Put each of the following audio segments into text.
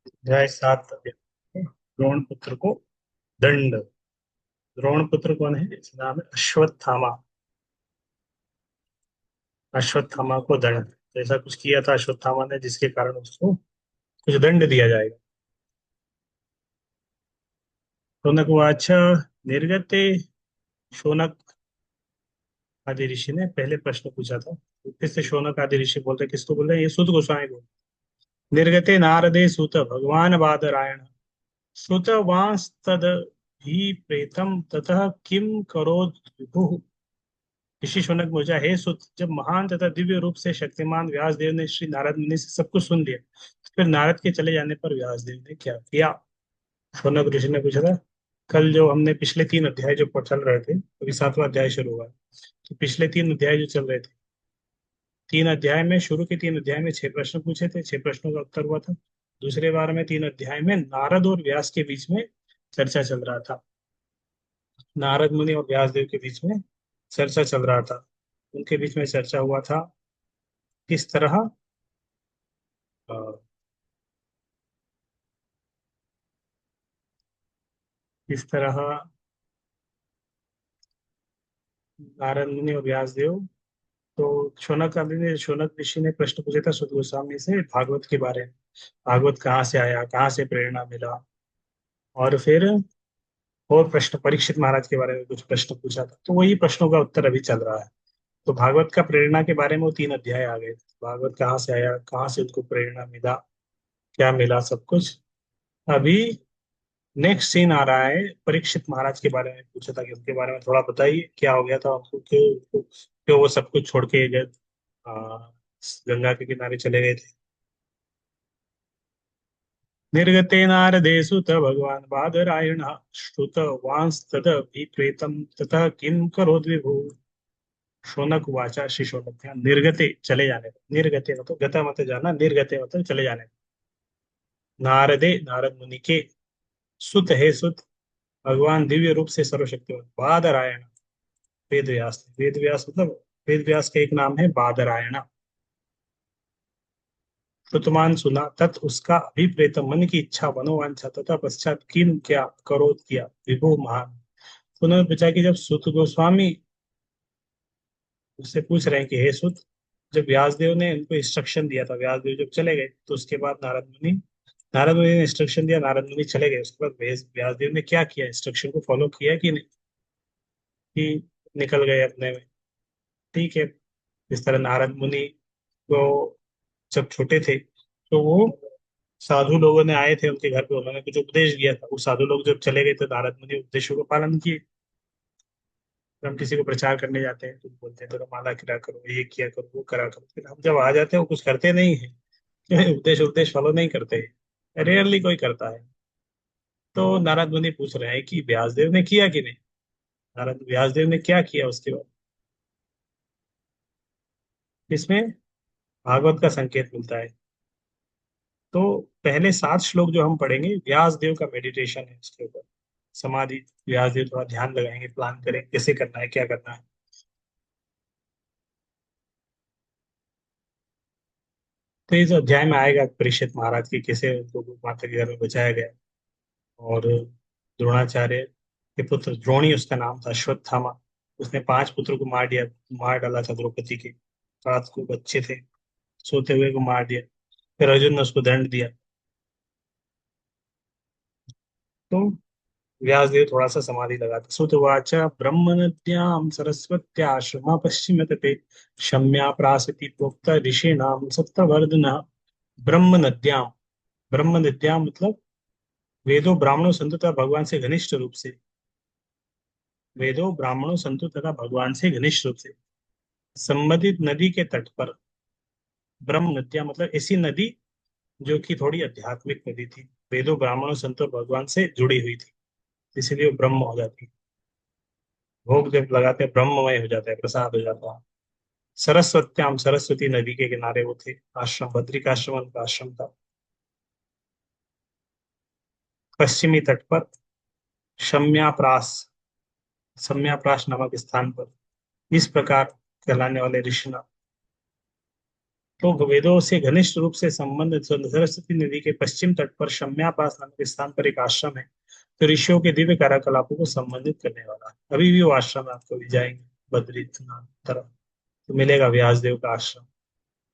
अध्याय 7। द्रोण पुत्र को दंड। द्रोण पुत्र कौन है? इसका नाम है अश्वत्थामा। अश्वत्थामा को दंड, तो ऐसा कुछ किया था अश्वत्थामा ने जिसके कारण उसको कुछ दंड दिया जाएगा। शौनक उवाच निर्गते। शौनक आदि ऋषि ने पहले प्रश्न पूछा था, तो फिर से शौनक आदि ऋषि बोलते, किसको बोल रहे हैं? ये सुत गोस्वामी बोल। निर्गते नारदे सुत भगवान बादरायण सुत वांस्तद ही प्रेतम ततः किम करोद विभुः। ऋषि शौनक बोला, हे सुत, जब महान तथा दिव्य रूप से शक्तिमान व्यास देव ने श्री नारद मुनि से सब कुछ सुन लिया, फिर नारद के चले जाने पर व्यास देव ने क्या किया? शौनक ऋषि ने पूछा था। कल जो हमने पिछले 3 अध्याय जो चल रहे थे, अभी 7वां अध्याय शुरू हुआ है। तो पिछले 3 अध्याय जो चल रहे थे, 3 अध्याय में, शुरू के 3 अध्याय में 6 प्रश्न पूछे थे, 6 प्रश्नों का उत्तर हुआ था। दूसरे बार में 3 अध्याय में नारद और व्यास के बीच में चर्चा चल रहा था। नारद मुनि और व्यास देव के बीच में चर्चा चल रहा था। उनके बीच में चर्चा हुआ था किस तरह अ, किस तरह नारद मुनि और व्यास देव। तो शौनक ऋषि ने प्रश्न पूछा था सुत गोस्वामी से भागवत के बारे में। भागवत कहाँ से आया, कहाँ से प्रेरणा मिला। और फिर और प्रश्न परीक्षित महाराज के बारे में कुछ प्रश्न पूछा था, तो वही प्रश्नों का उत्तर अभी चल रहा है। तो भागवत का प्रेरणा के बारे में वो 3 अध्याय आ गए। भागवत कहाँ से आया, कहाँ से उनको प्रेरणा मिला, क्या मिला, सब कुछ। अभी नेक्स्ट सीन आ रहा है, परीक्षित महाराज के बारे में पूछा था कि उनके बारे में थोड़ा बताइए, क्या हो गया था उनको, क्यों वो सब कुछ छोड़ के आ, गंगा के किनारे चले गए थे। निर्गते नारदे सुत भगवान बादरायण श्रुत वांस्तत विप्रेतम ततः किम करोद विभु। शौनक वाचा, श्री शौनक ध्यान, निर्गते चले जाने को, निर्गते मतलब गता मत जाना, निर्गते मतलब चले जाने को। नारदे नारद मुनि के, सुत है सुत, भगवान दिव्य रूप से सर्वशक्तिमान बादरायण, वेद व्यास। वेद व्यास मतलब, वेद व्यास का एक नाम है बादरायण। श्रुतमान सुना, तत् उसका अभिप्रेत मन की इच्छा मनोवांछा तथा पश्चात किम क्या करोत किया विभु महान। तो उन्होंने पूछा कि जब सुत गोस्वामी उससे पूछ रहे हैं कि हे सुत, जब व्यासदेव ने उनको इंस्ट्रक्शन दिया था, व्यासदेव जब चले गए तो उसके बाद नारद मुनि ने इंस्ट्रक्शन दिया, नारद मुनि चले गए, उसके बाद व्यासदेव ने क्या किया, इंस्ट्रक्शन को फॉलो किया कि नहीं, कि निकल गए अपने में। ठीक है। इस तरह नारद मुनि को जब छोटे थे तो वो साधु लोगों ने आए थे उनके घर पे, उन्होंने कुछ उपदेश दिया था। वो साधु लोग जब चले गए तो नारद मुनि उपदेशों का पालन किए। फिर हम किसी को प्रचार करने जाते हैं तो बोलते हैं थोड़ा माला किया करो, ये किया करो, वो करा करो। फिर हम जब आ जाते हैं वो कुछ करते नहीं है, उपदेश उपदेश फॉलो नहीं करते, रेयरली कोई करता है। तो नारद मुनि पूछ रहे हैं कि व्यासदेव ने किया कि नहीं, नारद व्यासदेव ने क्या किया उसके बाद। इसमें भागवत का संकेत मिलता है। तो पहले 7 श्लोक जो हम पढ़ेंगे, व्यासदेव का मेडिटेशन है उसके ऊपर, समाधि। व्यासदेव थोड़ा ध्यान लगाएंगे, प्लान करें कैसे करना है, क्या करना है। तो इस अध्याय में आएगा परीक्षित महाराज की कैसे उनको माता के घर में बचाया गया। और द्रोणाचार्य के पुत्र द्रोणी, उसका नाम था अश्वत्थामा, उसने 5 पुत्रों को मार दिया, मार डाला था द्रौपदी के। रात को बच्चे थे, सोते हुए को मार दिया। फिर अर्जुन ने उसको दंड दिया। तो व्यासदेव थोड़ा सा समाधि लगाते। सुतवाच ब्रह्म नद्यां सरस्वत्याश्रमा पश्चिम तटे शम्या प्रासति प्रोक्त ऋषीणाम सत्तवर्धन। ब्रह्म नद्यां, ब्रह्म नद्यां मतलब वेदों ब्राह्मणों संतों तथा भगवान से घनिष्ठ रूप से, वेदों ब्राह्मणों संतों तथा भगवान से घनिष्ठ रूप से संबंधित नदी के तट पर। ब्रह्म नद्या मतलब ऐसी नदी जो कि थोड़ी आध्यात्मिक नदी थी, वेदों ब्राह्मणों संतों भगवान से जुड़ी हुई थी, इसीलिए वो ब्रह्म हो जाती है। भोग जब लगाते हैं ब्रह्ममय हो जाता है, प्रसाद हो जाता है। सरस्वत्याम, सरस्वती नदी के किनारे वो थे। आश्रम बद्रिकाश्रम उनका आश्रम था, पश्चिमी तट पर। शम्याप्रास, सम्याप्रास नामक स्थान पर। इस प्रकार कहलाने वाले ऋषि तो वेदों से घनिष्ठ रूप से संबंधित सरस्वती नदी के पश्चिम तट पर शम्यापास नामक स्थान पर एक आश्रम है, तो ऋषियों के दिव्य कार्यकलापों को संबंधित करने वाला। अभी भी वो आश्रम है, आपको भी जाएंगे बद्रीनाथ तरफ तो मिलेगा व्यासदेव का आश्रम।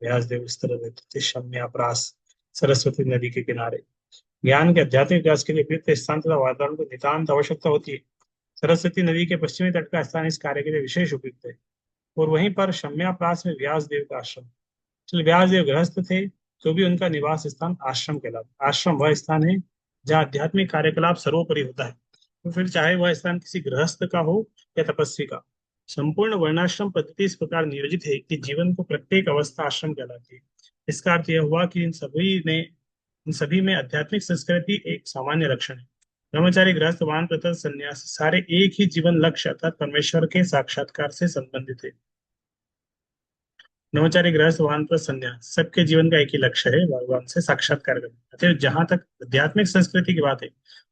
व्यासदेव इस तरह रहते थे शम्याप्रास, सरस्वती नदी के किनारे। ज्ञान के आध्यात्मिक विकास के लिए उपयुक्त स्थान तथा वातावरण को नितांत आवश्यकता होती है। सरस्वती नदी के पश्चिमी तट का स्थान इस कार्य के लिए विशेष उपयुक्त है। और वहीं पर शम्याप्रास में व्यासदेव का आश्रम। चल, व्यासदेव गृहस्थ थे, तो भी उनका निवास स्थान आश्रम कहलाता। आश्रम वह स्थान है जहाँ आध्यात्मिक कार्यकलाप सर्वोपरि होता है, तो फिर चाहे वह स्थान किसी गृहस्थ का हो या तपस्वी का। संपूर्ण वर्णाश्रम पद्धति इस प्रकार नियोजित है कि जीवन को प्रत्येक अवस्था आश्रम कहलाती है। इसका अर्थ यह हुआ कि इन सभी में आध्यात्मिक संस्कृति एक सामान्य लक्षण है। ब्रह्मचारी, गृहस्थ, वानप्रस्थ, संन्यास सारे एक ही जीवन लक्ष्य अर्थात परमेश्वर के साक्षात्कार से संबंधित है। ब्रह्मचारी, गृहस्थ, वानप्रस्थ, संन्यास सबके जीवन का एक ही लक्ष्य है, भगवान से साक्षात्कार करना। अतः जहां तक आध्यात्मिक संस्कृति की बात है,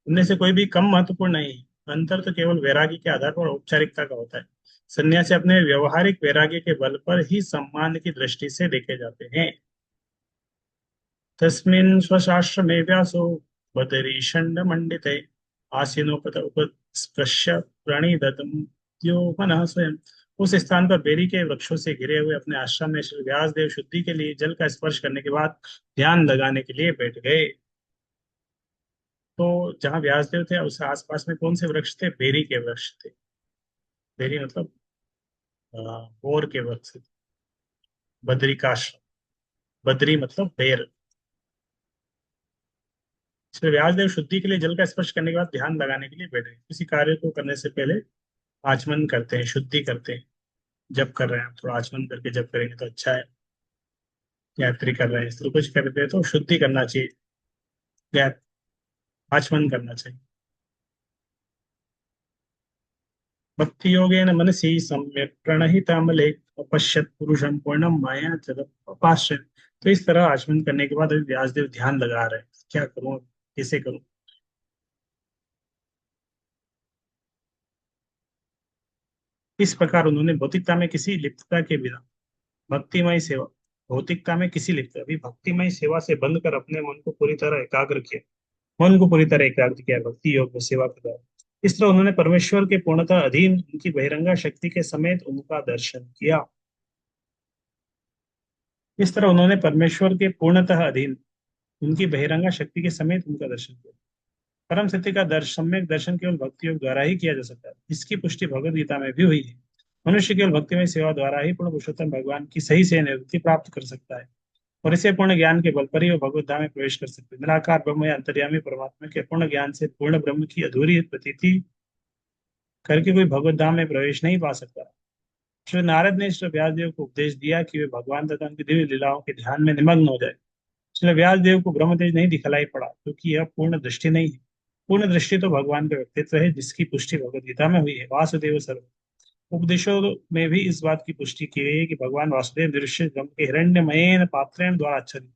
उनमें से कोई भी कम महत्वपूर्ण नहीं है। अंतर तो केवल वैरागी के आधार पर औपचारिकता का होता है। सन्यासी अपने व्यवहारिक वैराग्य के बल पर ही सम्मान की दृष्टि से देखे जाते हैं। तस्मिन् स्वशास्त्रमे व्यासो बदरीषण्डमण्डिते आसीनोपत उपस्पृश्य प्रणिदत्यो मनः स्वयं। उस स्थान पर बेरी के वृक्षों से घिरे हुए अपने आश्रम में श्री व्यासदेव शुद्धि के लिए जल का स्पर्श करने के बाद ध्यान लगाने के लिए बैठ गए। तो जहाँ व्यासदेव थे उसके आसपास में कौन से वृक्ष थे? बेरी के वृक्ष थे। बेरी मतलब बोर के वृक्ष थे। बद्री का आश्रम, बद्री मतलब बेर। श्री व्यासदेव शुद्धि के लिए जल का स्पर्श करने के बाद ध्यान लगाने के लिए बैठे। किसी कार्य को करने से पहले आचमन करते हैं, शुद्धि करते हैं। जब कर रहे हैं आप, थोड़ा आचमन करके जब करेंगे तो अच्छा है। गायत्री कर रहे हैं, इस तरह कुछ करते हैं तो शुद्धि करना चाहिए, गाय आचमन करना चाहिए। भक्ति योगेन मनसि सम्यक प्रणहितामले अपश्यत पुरुषम पूर्णम माया जगत। तो इस तरह आचमन करने के बाद अभी व्यासदेव ध्यान लगा रहे हैं, क्या करूं, कैसे करूं। इस प्रकार उन्होंने भौतिकता में किसी लिप्तता के बिना भक्तिमय सेवा, भौतिकता में किसी लिप्त अभी भक्तिमय सेवा से बंद कर अपने मन को पूरी तरह एकाग्र किया। मन को पूरी तरह एकाग्र किया भक्ति योग में, सेवा के द्वारा। इस तरह उन्होंने परमेश्वर के पूर्णतः अधीन उनकी बहिरंगा शक्ति के समेत उनका दर्शन किया। इस तरह उन्होंने परमेश्वर के पूर्णतः अधीन उनकी बहिरंगा शक्ति के समेत उनका दर्शन किया। परम सत्य का सम्यक दर्शन केवल भक्ति योग द्वारा ही किया जा सकता है। इसकी पुष्टि भगवद गीता में भी हुई है। मनुष्य केवल भक्तिमय सेवा द्वारा ही पूर्ण पुरुषोत्तम भगवान की सही से निवृत्ति प्राप्त कर सकता है, और इसे पूर्ण ज्ञान के बल पर ही वो भगवत धाम में प्रवेश कर सकते हैं। निराकार ब्रह्म या अंतर्यामी परमात्मा के पूर्ण ज्ञान से पूर्ण ब्रह्म की अधूरी प्रतीति करके कोई भगवत धाम में प्रवेश नहीं पा सकता। श्री नारद ने श्री व्यासदेव को उपदेश दिया कि वे भगवान तथा उनकी दिव्य लीलाओं के ध्यान में निमग्न हो जाए। श्री व्यासदेव को ब्रह्म तेज नहीं दिखलाई पड़ा, क्योंकि यह पूर्ण दृष्टि नहीं है। पूर्ण दृष्टि तो भगवान का व्यक्तित्व है, जिसकी पुष्टि भगवद गीता में हुई है। वासुदेव सर्व उपदेशों में भी इस बात की पुष्टि की गई है कि भगवान वासुदेव दृश्य ब्रह्म के हिरण्यमयेन पात्रेण द्वारा आच्छादित।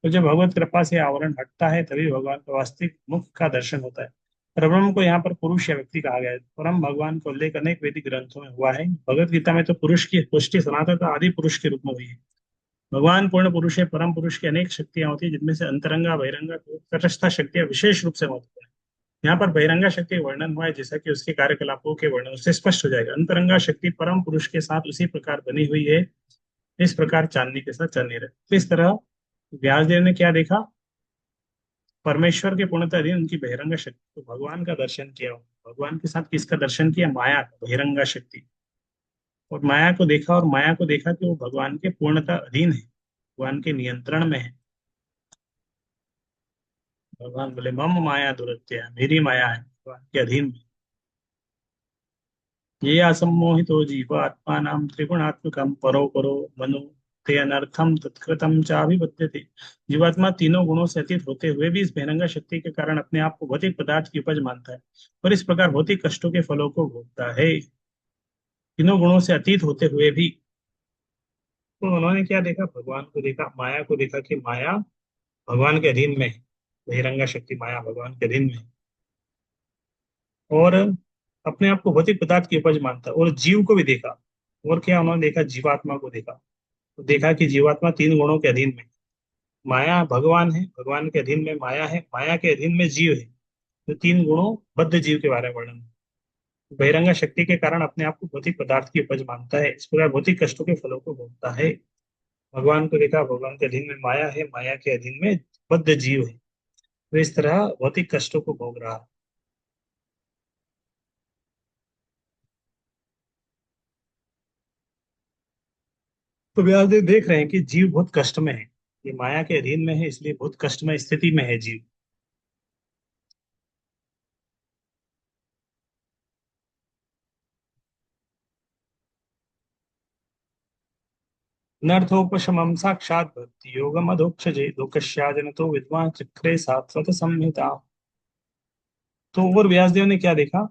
तो जब भगवत कृपा से आवरण हटता है, तभी भगवान का वास्तविक मुख का दर्शन होता है। परब्रह्म को यहाँ पर पुरुष या व्यक्ति कहा गया है। परम भगवान का उल्लेख अनेक वैदिक ग्रंथों में हुआ है। भगवत गीता में तो पुरुष की पुष्टि सनातन आदि पुरुष के रूप में हुई है। भगवान पूर्ण पुरुष है। परम पुरुष की अनेक शक्तियां होती है, जिनमें से अंतरंगा, बहिरंगा, तटस्थ शक्तियां विशेष रूप से महत्वपूर्ण है। यहाँ पर बहिरंगा शक्ति का वर्णन हुआ है, जैसा कि उसके कार्यकलापों के वर्णन से स्पष्ट हो जाएगा। अंतरंगा शक्ति परम पुरुष के साथ उसी प्रकार बनी हुई है, इस प्रकार चांदनी के साथ चलनी रहे। तो इस तरह व्यासदेव ने क्या देखा? परमेश्वर के पूर्णतः अधीन उनकी बहिरंगा शक्ति, तो भगवान का दर्शन किया। भगवान के साथ किसका दर्शन किया? माया का, बहिरंगा शक्ति। और माया को देखा, और माया को देखा कि वो भगवान के पूर्णतः अधीन है, भगवान के नियंत्रण में है। भगवान बोले मम माया दुरत्या, मेरी माया है भगवान के अधीन में। ये असम्मोहितो जीवात्मानं त्रिगुणात्मकं परो परो मनो ते अनर्थम तत्कृतम चाभिबध्यते। जीवात्मा तीनों गुणों से अतीत होते हुए भी इस बहिरंगा शक्ति के कारण अपने आप को भौतिक पदार्थ की उपज मानता है, और इस प्रकार भौतिक कष्टों के फलों को भोगता है। तीनों गुणों से अतीत होते हुए भी। तो उन्होंने क्या देखा? भगवान को देखा, माया को देखा कि माया भगवान के अधीन में है। बहिरंगा शक्ति माया भगवान के अधीन में है, और अपने आप को भौतिक पदार्थ की उपज मानता है। और जीव को भी देखा। और क्या उन्होंने देखा? जीवात्मा को देखा। तो देखा कि जीवात्मा तीन गुणों के अधीन में, माया भगवान है, भगवान के अधीन में माया है, माया के अधीन में जीव है। तो तीन गुणों बद्ध जीव के बारे में वर्णन है। बहिरंगा शक्ति के कारण अपने आप को भौतिक पदार्थ की उपज मानता है, इस प्रकार भौतिक कष्टों के फलों को भोगता है। भगवान को देखा, भगवान के अधीन में माया है, माया के अधीन में बद्ध जीव है, तो इस तरह भौतिक कष्टों को भोग रहा है। तो व्यासदेव देख रहे हैं कि जीव बहुत कष्ट में है, ये माया के अधीन में है, इसलिए बहुत कष्टमय स्थिति में है जीव। नर्थोपशमं साक्षात् भक्ति योगम अधोक्षजे लोकस्याजन तो विद्वान चक्रे सात्वत संहिता। तो और व्यासदेव ने क्या देखा,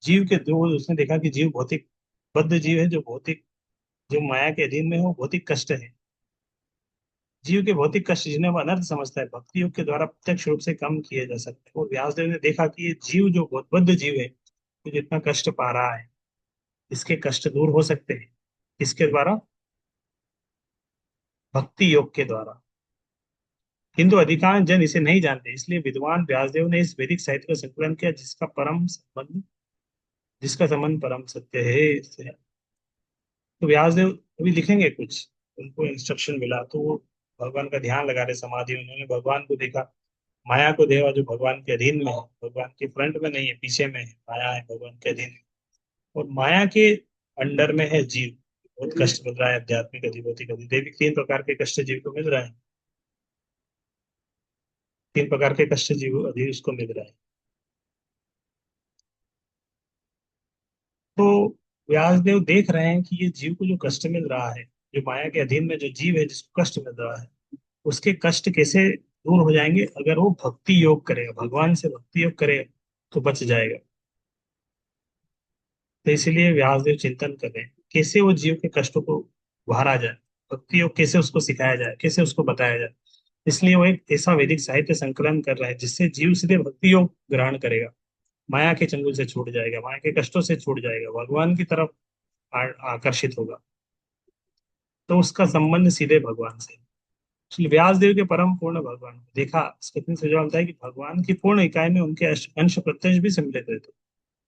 जीव के दो, उसने देखा कि जीव भौतिक बद्ध जीव है, जो भौतिक, जो माया के अधीन में हो, भौतिक कष्ट है। जीव के भौतिक कष्ट जिन्हें वह अनर्थ समझता है, भक्ति योग के द्वारा प्रत्यक्ष रूप से कम किए जा सकते हैं। और व्यासदेव ने देखा कि ये जीव जो बहुत बद्ध जीव है, जो जितना कष्ट पा रहा है, इसके कष्ट दूर हो सकते हैं। किसके द्वारा? भक्ति योग के द्वारा। किंतु अधिकांश जन इसे नहीं जानते, इसलिए विद्वान व्यासदेव ने इस वैदिक साहित्य का संकलन किया, जिसका संबंध परम सत्य है इससे। तो व्यासदेव अभी लिखेंगे कुछ, उनको इंस्ट्रक्शन मिला, तो वो भगवान का ध्यान लगा रहे समाधि में। उन्होंने भगवान को देखा, माया को देखा जो भगवान के अधीन में है, भगवान के फ्रंट में नहीं है, पीछे में है, माया है भगवान के अधीन में। और माया के अंडर में है जीव, बहुत कष्ट मिल रहा है, आध्यात्मिक अधिभौतिक अधिदैविक, तीन प्रकार के कष्ट जीव को मिल रहे हैं। तीन प्रकार के कष्ट जीव अभी उसको मिल रहे हैं। तो व्यासदेव देख रहे हैं कि ये जीव को जो कष्ट मिल रहा है, जो माया के अधीन में जो जीव है जिसको कष्ट मिल रहा है, उसके कष्ट कैसे दूर हो जाएंगे, अगर वो भक्ति योग करेगा, भगवान से भक्ति योग करेगा, तो बच जाएगा। तो इसीलिए व्यासदेव चिंतन कर रहे हैं कैसे वो जीव के कष्टों को उभारा जाए, भक्ति योग कैसे उसको सिखाया जाए, कैसे उसको बताया जाए। इसलिए वो एक ऐसा वैदिक साहित्य संकलन कर रहा है जिससे जीव सीधे भक्ति योग ग्रहण करेगा, माया के चंगुल से छूट जाएगा, माया के कष्टों से छूट जाएगा, भगवान की तरफ आकर्षित होगा। तो उसका संबंध सीधे भगवान से। इसलिए व्यासदेव के परम पूर्ण भगवान को देखा, स्कंद से जो है कि भगवान की पूर्ण इकाई में उनके अंश प्रत्यंश भी सम्मिलित रहते,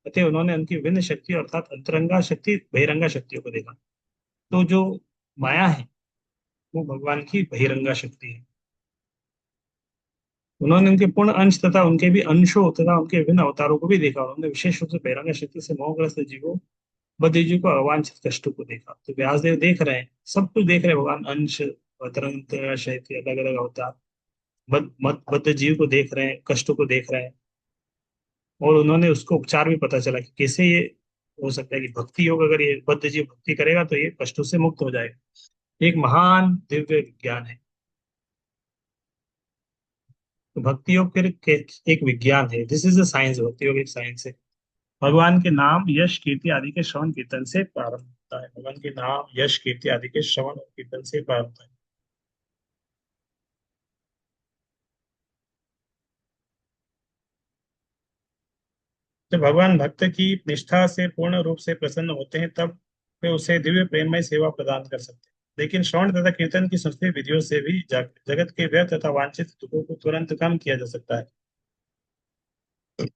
अतः उन्होंने उनकी विभिन्न शक्ति अर्थात अंतरंगा शक्ति बहिरंगा शक्तियों को देखा। तो जो माया है वो भगवान की बहिरंगा शक्ति है। उन्होंने उनके पूर्ण अंश तथा उनके भी अंशों तथा उनके विभिन्न अवतारों को भी देखा। उन्होंने विशेष रूप से बहिरंगा शक्ति से मोहग्रस्त जीवों, बद्ध जीव को अवांछित कष्टों को देखा। तो व्यासदेव देख रहे हैं, सब कुछ देख रहे हैं, भगवान अंश अवतरण शक्ति अलग अलग अवतार, बद्ध जीव को देख रहे हैं, कष्टों को देख रहे हैं। और उन्होंने उसको उपचार भी पता चला कि कैसे ये हो सकता है कि भक्ति योग, अगर ये बद्ध जीव भक्ति करेगा तो ये कष्टों से मुक्त हो जाएगा। एक महान दिव्य विज्ञान है। तो भक्ति योग फिर एक विज्ञान है, दिस इज अ साइंस, भक्ति योग एक साइंस है। भगवान के नाम यश कीर्ति आदि के श्रवण कीर्तन से प्रारंभ होता है, भगवान के नाम यश कीर्ति आदि के श्रवण और कीर्तन से प्रारंभ होता है। जब भगवान भक्त की निष्ठा से पूर्ण रूप से प्रसन्न होते हैं, तब वे उसे दिव्य प्रेममय सेवा प्रदान कर सकते हैं। लेकिन श्रवण तथा कीर्तन की संस्कृति विधियों से भी जगत के व्यर्थ तथा वांछित दुखों को तुरंत कम किया जा सकता है।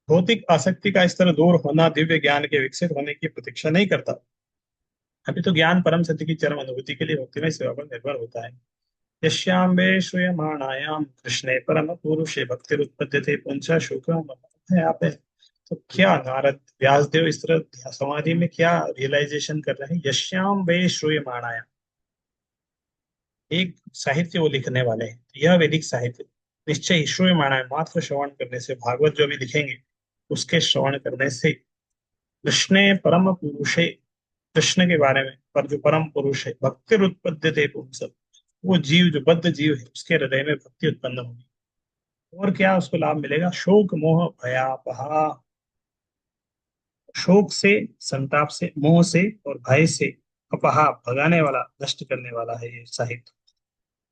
भौतिक आसक्ति का स्तर दूर होना दिव्य ज्ञान के विकसित होने की प्रतीक्षा नहीं करता। अभी तो ज्ञान परम सत्य की चरम अनुभूति के लिए भक्तिमय सेवा पर निर्भर होता है। यस्याम्बे श्रूयमाणायाम कृष्णे परम पुरुषे भक्तिरुत्पद्यते पुंसा शुकम है। तो क्या नारद व्यासदेव इस तरह समाधि में क्या रियलाइजेशन कर रहे हैं? यश्याम वे श्रूयमाणायाम, एक साहित्य वो लिखने वाले हैं, यह वैदिक साहित्य निश्चय ही श्रूयमाणायाम, मात्र श्रवण करने से, भागवत जो भी लिखेंगे उसके श्रवण करने से, कृष्ण परम पुरुषे, कृष्ण के बारे में, पर जो परम पुरुष है, भक्ति उत्पद्यते पुंस, वो जीव जो बद्ध जीव है उसके हृदय में भक्ति उत्पन्न होगी। और क्या उसको लाभ मिलेगा? शोक मोह भयापहा, शोक से, संताप से, मोह से और भय से, अपहा भगाने वाला, नष्ट करने वाला है ये साहित्य।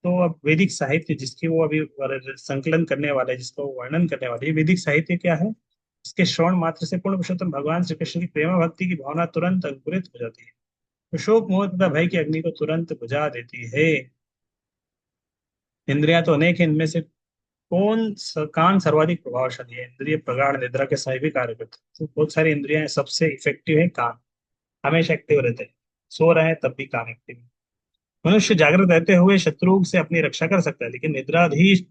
तो अब वैदिक साहित्य जिसकी वो अभी संकलन करने वाले हैं, जिसका वो वर्णन करने वाले हैं, ये वैदिक साहित्य क्या है? इसके श्रवण मात्र से पूर्ण पुरुषोत्तम भगवान श्री कृष्ण की प्रेम भक्ति की भावना तुरंत अंकुरित हो जाती है। तो शोक मोह तथा भय की अग्नि को तुरंत बुझा देती है। इंद्रियां तो अनेक हैं, इनमें से कान सर्वाधिक प्रभावशाली है। इंद्रिय प्रगाढ़ निद्रा के सही भी कार्य करते हैं। तो बहुत सारी इंद्रियां हैं, सबसे इफेक्टिव है कान। हमेशा एक्टिव रहते हैं, सो रहे हैं तब भी कान एक्टिव है। मनुष्य जागृत रहते हुए शत्रु से अपनी रक्षा कर सकता है, लेकिन निद्राधीश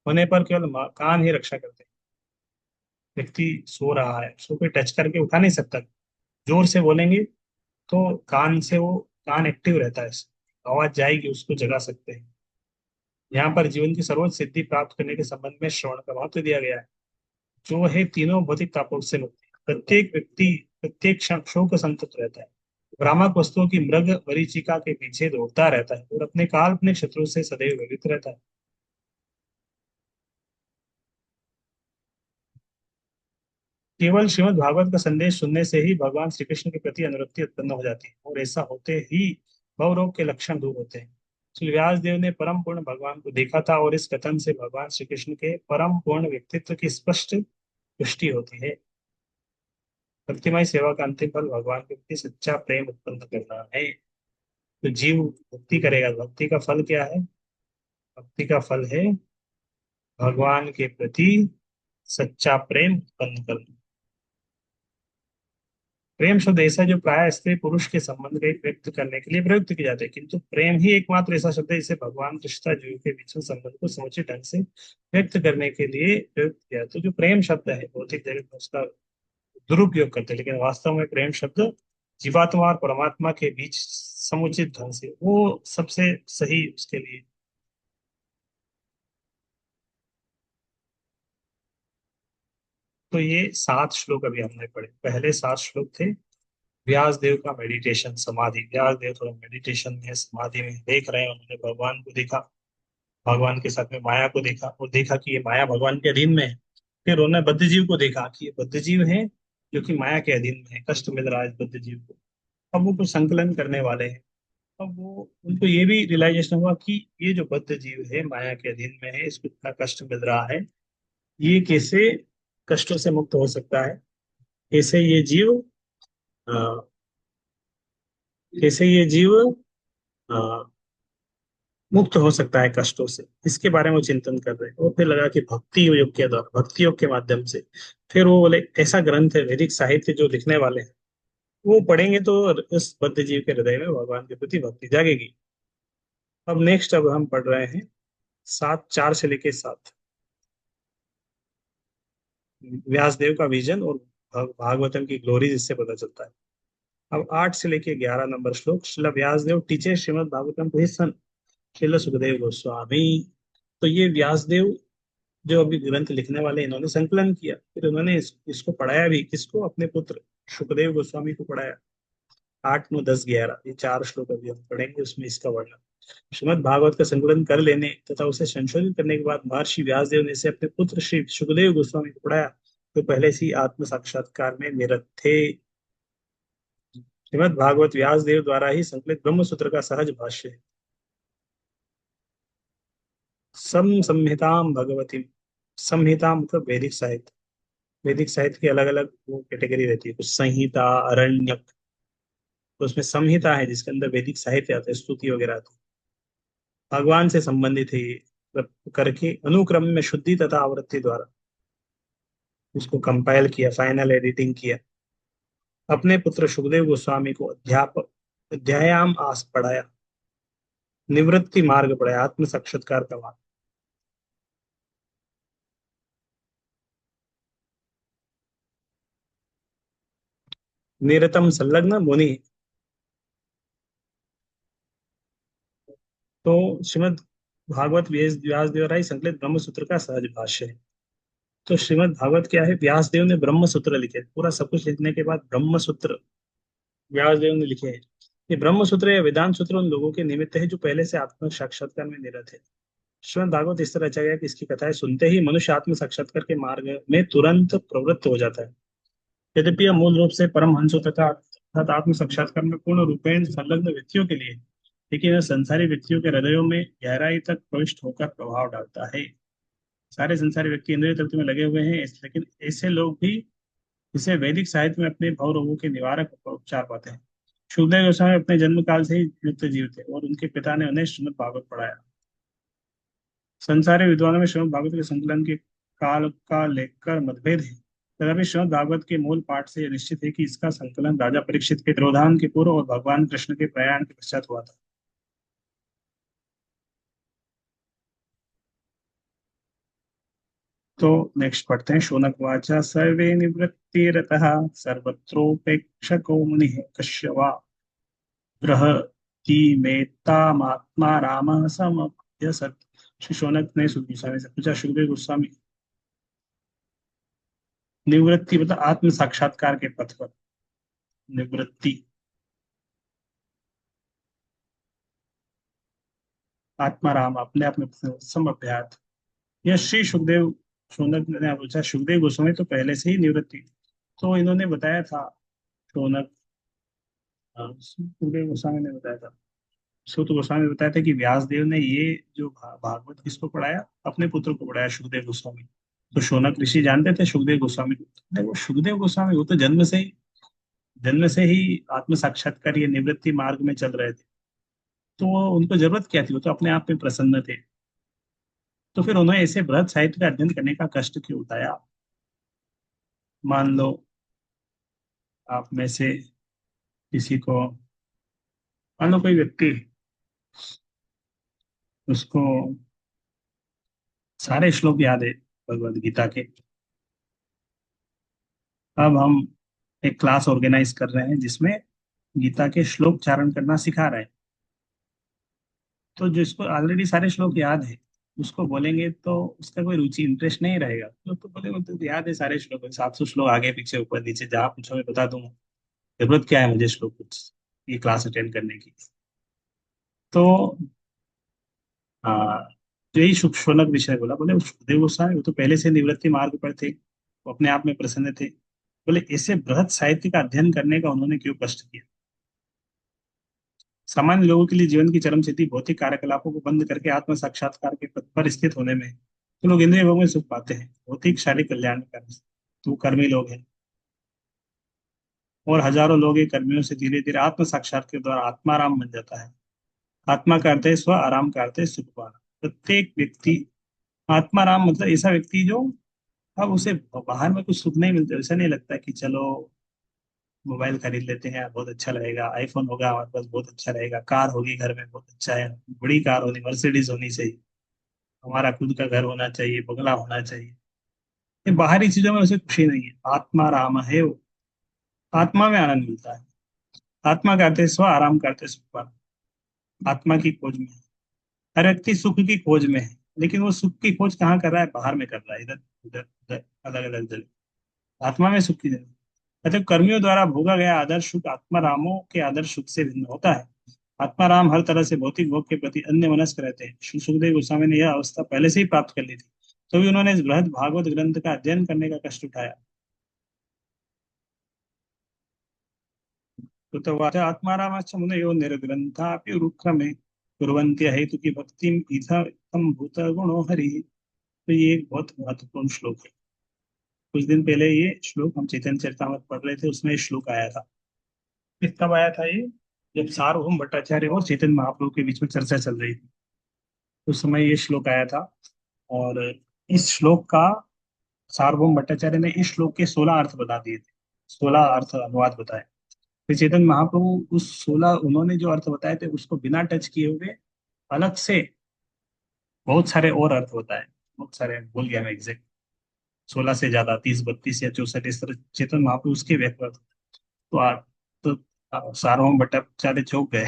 होने पर केवल कान ही रक्षा करते हैं। व्यक्ति सो रहा है, उसको कोई टच करके उठा नहीं सकता। जोर से बोलेंगे तो कान से वो कान एक्टिव रहता है, आवाज जाएगी, उसको जगा सकते हैं। यहाँ पर जीवन की सर्वोच्च सिद्धि प्राप्त करने के संबंध में श्रवण का महत्व दिया गया है, जो है तीनों भौतिक तापों से मुक्ति। प्रत्येक व्यक्ति प्रत्येक क्षण शोक संतप्त रहता है, भ्रामक वस्तुओं की मृग मरीचिका के पीछे दौड़ता रहता है और अपने काल्पनिक शत्रु से सदैव भयभीत रहता है। केवल श्रीमद् भागवत का संदेश सुनने से ही भगवान श्री कृष्ण के प्रति अनुरक्ति उत्पन्न हो जाती है, और ऐसा होते ही भवरोग के लक्षण दूर होते हैं। श्री व्यास देव ने परम पूर्ण भगवान को देखा था, और इस कथन से भगवान श्री कृष्ण के परम पूर्ण व्यक्तित्व की स्पष्ट पुष्टि होती है। भक्तिमय सेवा का अंतिम फल भगवान के प्रति सच्चा प्रेम उत्पन्न करना है। तो जीव भक्ति करेगा, भक्ति का फल क्या है? भक्ति का फल है भगवान के प्रति सच्चा प्रेम उत्पन्न करना। प्रेम शब्द ऐसा जो प्राय स्त्री पुरुष के संबंध को व्यक्त करने के लिए प्रयुक्त किए जाते हैं, किंतु प्रेम ही एकमात्र ऐसा शब्द है जिसे भगवान कृष्णा जीव के बीच में संबंध को समुचित ढंग से व्यक्त करने के लिए प्रयुक्त किया है। तो जो प्रेम शब्द है, भौतिक जगत में उसका दुरुपयोग करते हैं, लेकिन वास्तव में प्रेम शब्द जीवात्मा और परमात्मा के बीच समुचित ढंग से वो सबसे सही उसके लिए। तो ये 7 श्लोक अभी हमने पढ़े, पहले 7 श्लोक थे व्यास देव का मेडिटेशन समाधि। व्यास देव थोड़ा मेडिटेशन में समाधि में देख रहे हैं, उन्होंने भगवान को देखा, भगवान के साथ में माया को देखा, और देखा कि ये माया भगवान के अधीन में है। फिर उन्होंने बद्ध जीव को देखा कि ये बद्ध जीव है जो कि माया के अधीन में है, कष्ट मिल रहा है इस बद्ध जीव को। अब वो कुछ संकलन करने वाले हैं। अब वो उनको ये भी रियलाइजेशन हुआ कि ये जो बद्ध जीव है माया के अधीन में है, इसको इतना कष्ट मिल रहा है, ये कैसे कष्टों से मुक्त हो सकता है? कैसे ये जीव अ, कैसे ये जीव अ, मुक्त हो सकता है कष्टों से, इसके बारे में वो चिंतन कर रहे हैं। और फिर लगा कि भक्ति योग के द्वारा, भक्ति योग के माध्यम से, फिर वो बोले ऐसा ग्रंथ है वैदिक साहित्य जो लिखने वाले हैं, वो पढ़ेंगे तो उस बद्ध जीव के हृदय में भगवान के प्रति भक्ति जागेगी। अब नेक्स्ट, अब हम पढ़ रहे हैं 7, 4 से लेके 7, व्यासदेव का विजन और भागवतम की ग्लोरी जिससे पता चलता है। अब 8 से लेके 11 नंबर श्लोक, श्रील व्यासदेव टीचे श्रीमद भागवतम को ही सन श्रील सुखदेव गोस्वामी। तो ये व्यासदेव जो अभी ग्रंथ लिखने वाले, इन्होंने संकलन किया, फिर उन्होंने इसको पढ़ाया भी, किसको? अपने पुत्र सुखदेव गोस्वामी को पढ़ाया। 8, 9, 10, 11 ये 4 श्लोक अभी हम पढ़ेंगे, उसमें इसका वर्णन। श्रीमद् भागवत का संकलन कर लेने तथा उसे संशोधित करने के बाद महर्षि व्यासदेव ने इसे अपने पुत्र श्री सुखदेव गोस्वामी को पढ़ाया, तो पहले से ही आत्म साक्षात्कार में निरत थे। श्रीमद् भागवत व्यास देव द्वारा ही संकलित ब्रह्म सूत्र का सहज भाष्य है। संहिताम भगवती, संहिता मतलब वैदिक साहित्य। वैदिक साहित्य की अलग अलग वो कैटेगरी रहती है, कुछ संहिता, अरण्यक। तो उसमें संहिता है जिसके अंदर वैदिक साहित्य आता है, स्तुति वगैरह आती है, भगवान से संबंधित है ये। मतलब करके अनुक्रम में शुद्धि तथा आवृत्ति द्वारा उसको कंपाइल किया, फाइनल एडिटिंग किया। अपने पुत्र सुखदेव गोस्वामी को अध्यापक अध्यायाम आस पढ़ाया, निवृत्ति मार्ग पढ़ाया, आत्म साक्षात्कार का मार्ग। निरतम संलग्न मुनि। तो श्रीमद भागवत व्यास देव राय संकलित ब्रह्म सूत्र का सहज भाष्य है। तो श्रीमद भागवत क्या है? व्यास देव ने ब्रह्म सूत्र लिखे, पूरा सब कुछ लिखने के बाद ब्रह्म सूत्र व्यास देव ने लिखे हैं। ये ब्रह्म सूत्र या वेदांत सूत्र उन लोगों के निमित्त है जो पहले से आत्म साक्षात्कार में निरत है। श्रीमद भागवत इस तरह रचा गया कि इसकी कथाएं सुनते ही मनुष्य आत्म साक्षात्कार के मार्ग में तुरंत प्रवृत्त हो जाता है। यद्यपि यह मूल रूप से परमहंसों तथा अर्थात आत्म साक्षात्कार में पूर्ण रूपेण संलग्न व्यक्तियों के लिए, लेकिन यह संसारी व्यक्तियों के हृदयों में गहराई तक प्रविष्ट होकर प्रभाव डालता है। सारे संसारी व्यक्ति इंद्रिय तृप्ति में लगे हुए हैं, लेकिन ऐसे लोग भी इसे वैदिक साहित्य में अपने भाव रोगों के निवारक उपचार पाते हैं। सुखदेव गोस्वामी अपने जन्म काल से ही युक्त जीव थे और उनके पिता ने उन्हें श्रीमद् भागवत पढ़ाया। संसारी विद्वानों में श्रीमद् भागवत के संकलन के काल का लेकर मतभेद है। तथापि श्रीमद् भागवत के मूल पाठ से यह निश्चित है कि इसका संकलन राजा परीक्षित के तिरोधान के पूर्व और भगवान कृष्ण के प्रयाण के पश्चात हुआ था। तो नेक्स्ट पढ़ते हैं। शौनक वाचा सर्वे निवृत्तिरतः सर्वत्रोपेक्षको मुनिः कश्यवा बृहति मेत्तामात्मा रामः समभ्यसत्। श्री शौनक ने सुख गोस्वामी से पूछा, सुखदेव गोस्वामी, निवृत्ति मतलब आत्म साक्षात्कार के पथ पर निवृत्ति, आत्मा राम अपने आप में समअभ्यात। यह श्री सुखदेव, शौनक ने पूछा, सुखदेव गोस्वामी तो पहले से ही निवृत्ति, तो इन्होंने बताया था। शौनक, सुखदेव गोस्वामी ने बताया था। सुत गोस्वामी ने बताया था कि व्यासदेव ने ये जो भागवत किसको पढ़ाया, अपने पुत्र को पढ़ाया, सुखदेव गोस्वामी। तो शौनक ऋषि जानते थे सुखदेव गोस्वामी को। देखो सुखदेव गोस्वामी वो तो जन्म से ही आत्म साक्षात्कार ये निवृत्ति मार्ग में चल रहे थे। तो उनको जरूरत क्या थी, वो तो अपने आप में प्रसन्न थे। तो फिर उन्होंने ऐसे बृहद साहित्य का अध्ययन करने का कष्ट क्यों उठाया। मान लो आप में से किसी को, मान लो कोई व्यक्ति, उसको सारे श्लोक याद है भगवद गीता के। अब हम एक क्लास ऑर्गेनाइज कर रहे हैं जिसमें गीता के श्लोक चारण करना सिखा रहे हैं। तो जिसको ऑलरेडी सारे श्लोक याद है, उसको बोलेंगे तो उसका कोई रुचि इंटरेस्ट नहीं रहेगा। तो बोलेंगे तो याद है सारे श्लोक, 700 श्लोक आगे पीछे ऊपर नीचे जहाँ पूछो मैं बता दूंगा, जरूरत क्या है मुझे श्लोक कुछ ये क्लास अटेंड करने की। तो हाँ, तो यही शौनक विषय बोला। बोले सुखदेव गोस्वामी वो तो पहले से निवृत्ति मार्ग पर थे, वो अपने आप में प्रसन्न थे। बोले ऐसे बृहद साहित्य का अध्ययन करने का उन्होंने क्यों कष्ट किया। सामान्य लोगों के लिए जीवन की चरम स्थिति भौतिक कार्यकलापों को बंद करके आत्म साक्षात्कार के पथ पर स्थित होने में है। तो लोग इंद्रिय भोग में सुख पाते हैं, भौतिक शारीरिक कल्याण में करने से। तो कर्मी लोग हैं, और हजारों लोग ये कर्मियों से धीरे धीरे आत्म साक्षात के द्वारा आत्माराम बन जाता है। आत्मा का अर्थ है स्व, आराम का अर्थ है सुख पाना। प्रत्येक व्यक्ति आत्माराम मतलब ऐसा व्यक्ति जो, अब उसे बाहर में कुछ सुख नहीं मिलता, ऐसा नहीं लगता कि चलो मोबाइल खरीद लेते हैं बहुत अच्छा लगेगा, आईफोन होगा हमारे पास बहुत अच्छा रहेगा, कार होगी घर में बहुत अच्छा है, बड़ी कार होनी, मर्सिडीज होनी चाहिए, हमारा खुद का घर होना चाहिए, बंगला होना चाहिए। ये बाहरी चीजों में उसे खुशी नहीं है। आत्मा राम है वो, आत्मा में आनंद मिलता है। आत्मा करते स्व, आराम करते सुख पाना। आत्मा की खोज में है। हर व्यक्ति सुख की खोज में है, लेकिन वो सुख की खोज कहाँ कर रहा है, बाहर में कर रहा है, इधर उधर उधर, अलग अलग जगह। आत्मा में सुख की जगह, अतः कर्मियों द्वारा भोगा गया आदर्श सुख आत्मा रामों के आदर्श सुख से भिन्न होता है। आत्मा राम हर तरह से भौतिक भोग के प्रति अन्य मनस्क रहते हैं। श्री सुखदेव गोस्वामी ने यह अवस्था पहले से ही प्राप्त कर ली थी, तो भी उन्होंने इस बृहद भागवत ग्रंथ का अध्ययन करने का कष्ट उठाया। कृतवाच आत्मारामश्च मुनयो निर्ग्रन्थापि रुक्रमे कुर्वन्त्य हेतु की भक्ति इत्थं भूत गुणो हरि। तो ये एक बहुत महत्वपूर्ण श्लोक है। कुछ दिन पहले ये श्लोक हम चैतन्य चरितामृत पढ़ रहे थे, उसमें ये श्लोक आया था। ये कब आया था ये, जब सार्वभौम भट्टाचार्य और चैतन्य महाप्रभु के बीच में चर्चा चल रही थी, उस समय ये श्लोक आया था। और इस श्लोक का, सार्वभौम भट्टाचार्य ने इस श्लोक के 16 अर्थ बता दिए थे, 16 अर्थ अनुवाद बताए। फिर चैतन्य महाप्रभु उस 16 उन्होंने जो अर्थ बताए थे उसको बिना टच किए हुए अलग से बहुत सारे और अर्थ बताए। बहुत सारे भूल गया मैं एग्जैक्ट, 16 से ज्यादा, 30 32 या 64, इस तरह चेतन महाप्रभु उसके व्याख्या। तो सार्वभौम भट्टाचार्य चौंक गए।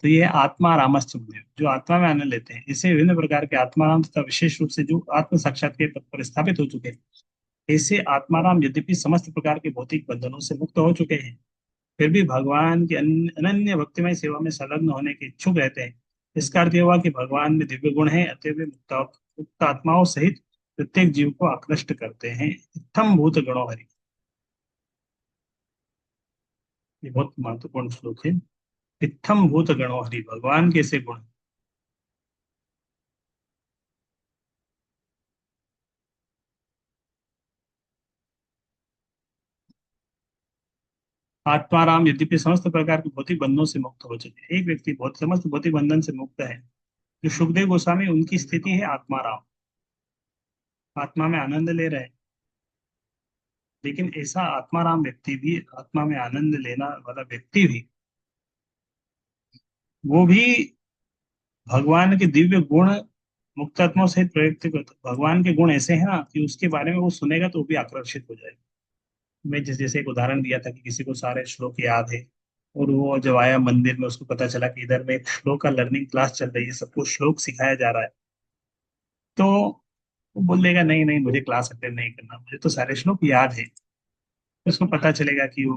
तो ये आत्मा रामश्च मुनिः, जो आत्मा में आनंद लेते हैं, इसे विभिन्न प्रकार के आत्माराम तथा विशेष रूप से जो आत्म साक्षात के पद पर स्थापित हो चुके हैं, ऐसे आत्माराम यद्यपि समस्त प्रकार के भौतिक बंधनों से मुक्त हो चुके हैं, फिर भी भगवान की अनन्य भक्तिमय सेवा में संलग्न होने के इच्छुक रहते हैं। इसका अर्थ यह हुआ कि भगवान में दिव्य गुण है, अतः वे मुक्त आत्माओं सहित प्रत्येक जीव को आकृष्ट करते हैं। इत्थम भूत गणो हरि, ये बहुत महत्वपूर्ण श्लोक है। इत्थम भूत गणो हरि, भगवान के ऐसे गुण। आत्माराम यद्यपि समस्त प्रकार के भौतिक बंधनों से मुक्त हो चुके, एक व्यक्ति बहुत समस्त भौतिक बंधन से मुक्त है, जो सुखदेव गोस्वामी, उनकी स्थिति है आत्माराम, आत्मा में आनंद ले रहे हैं। लेकिन ऐसा आत्माराम व्यक्ति भी, आत्मा में आनंद लेना वाला व्यक्ति भी, वो भी भगवान के दिव्य गुण मुक्तात्मा से प्रयुक्त करता। भगवान के गुण ऐसे हैं ना कि उसके बारे में वो सुनेगा तो वो भी आकर्षित हो जाएगा। मैं जैसे एक उदाहरण दिया था कि किसी को सारे श्लोक याद है, और वो जब आया मंदिर में, उसको पता चला कि इधर में एक श्लोक का लर्निंग क्लास चल रही है, सबको श्लोक सिखाया जा रहा है, तो वो बोल देगा नहीं नहीं, मुझे क्लास अटेंड नहीं करना, मुझे तो सारे श्लोक याद है। तो उसको पता चलेगा कि वो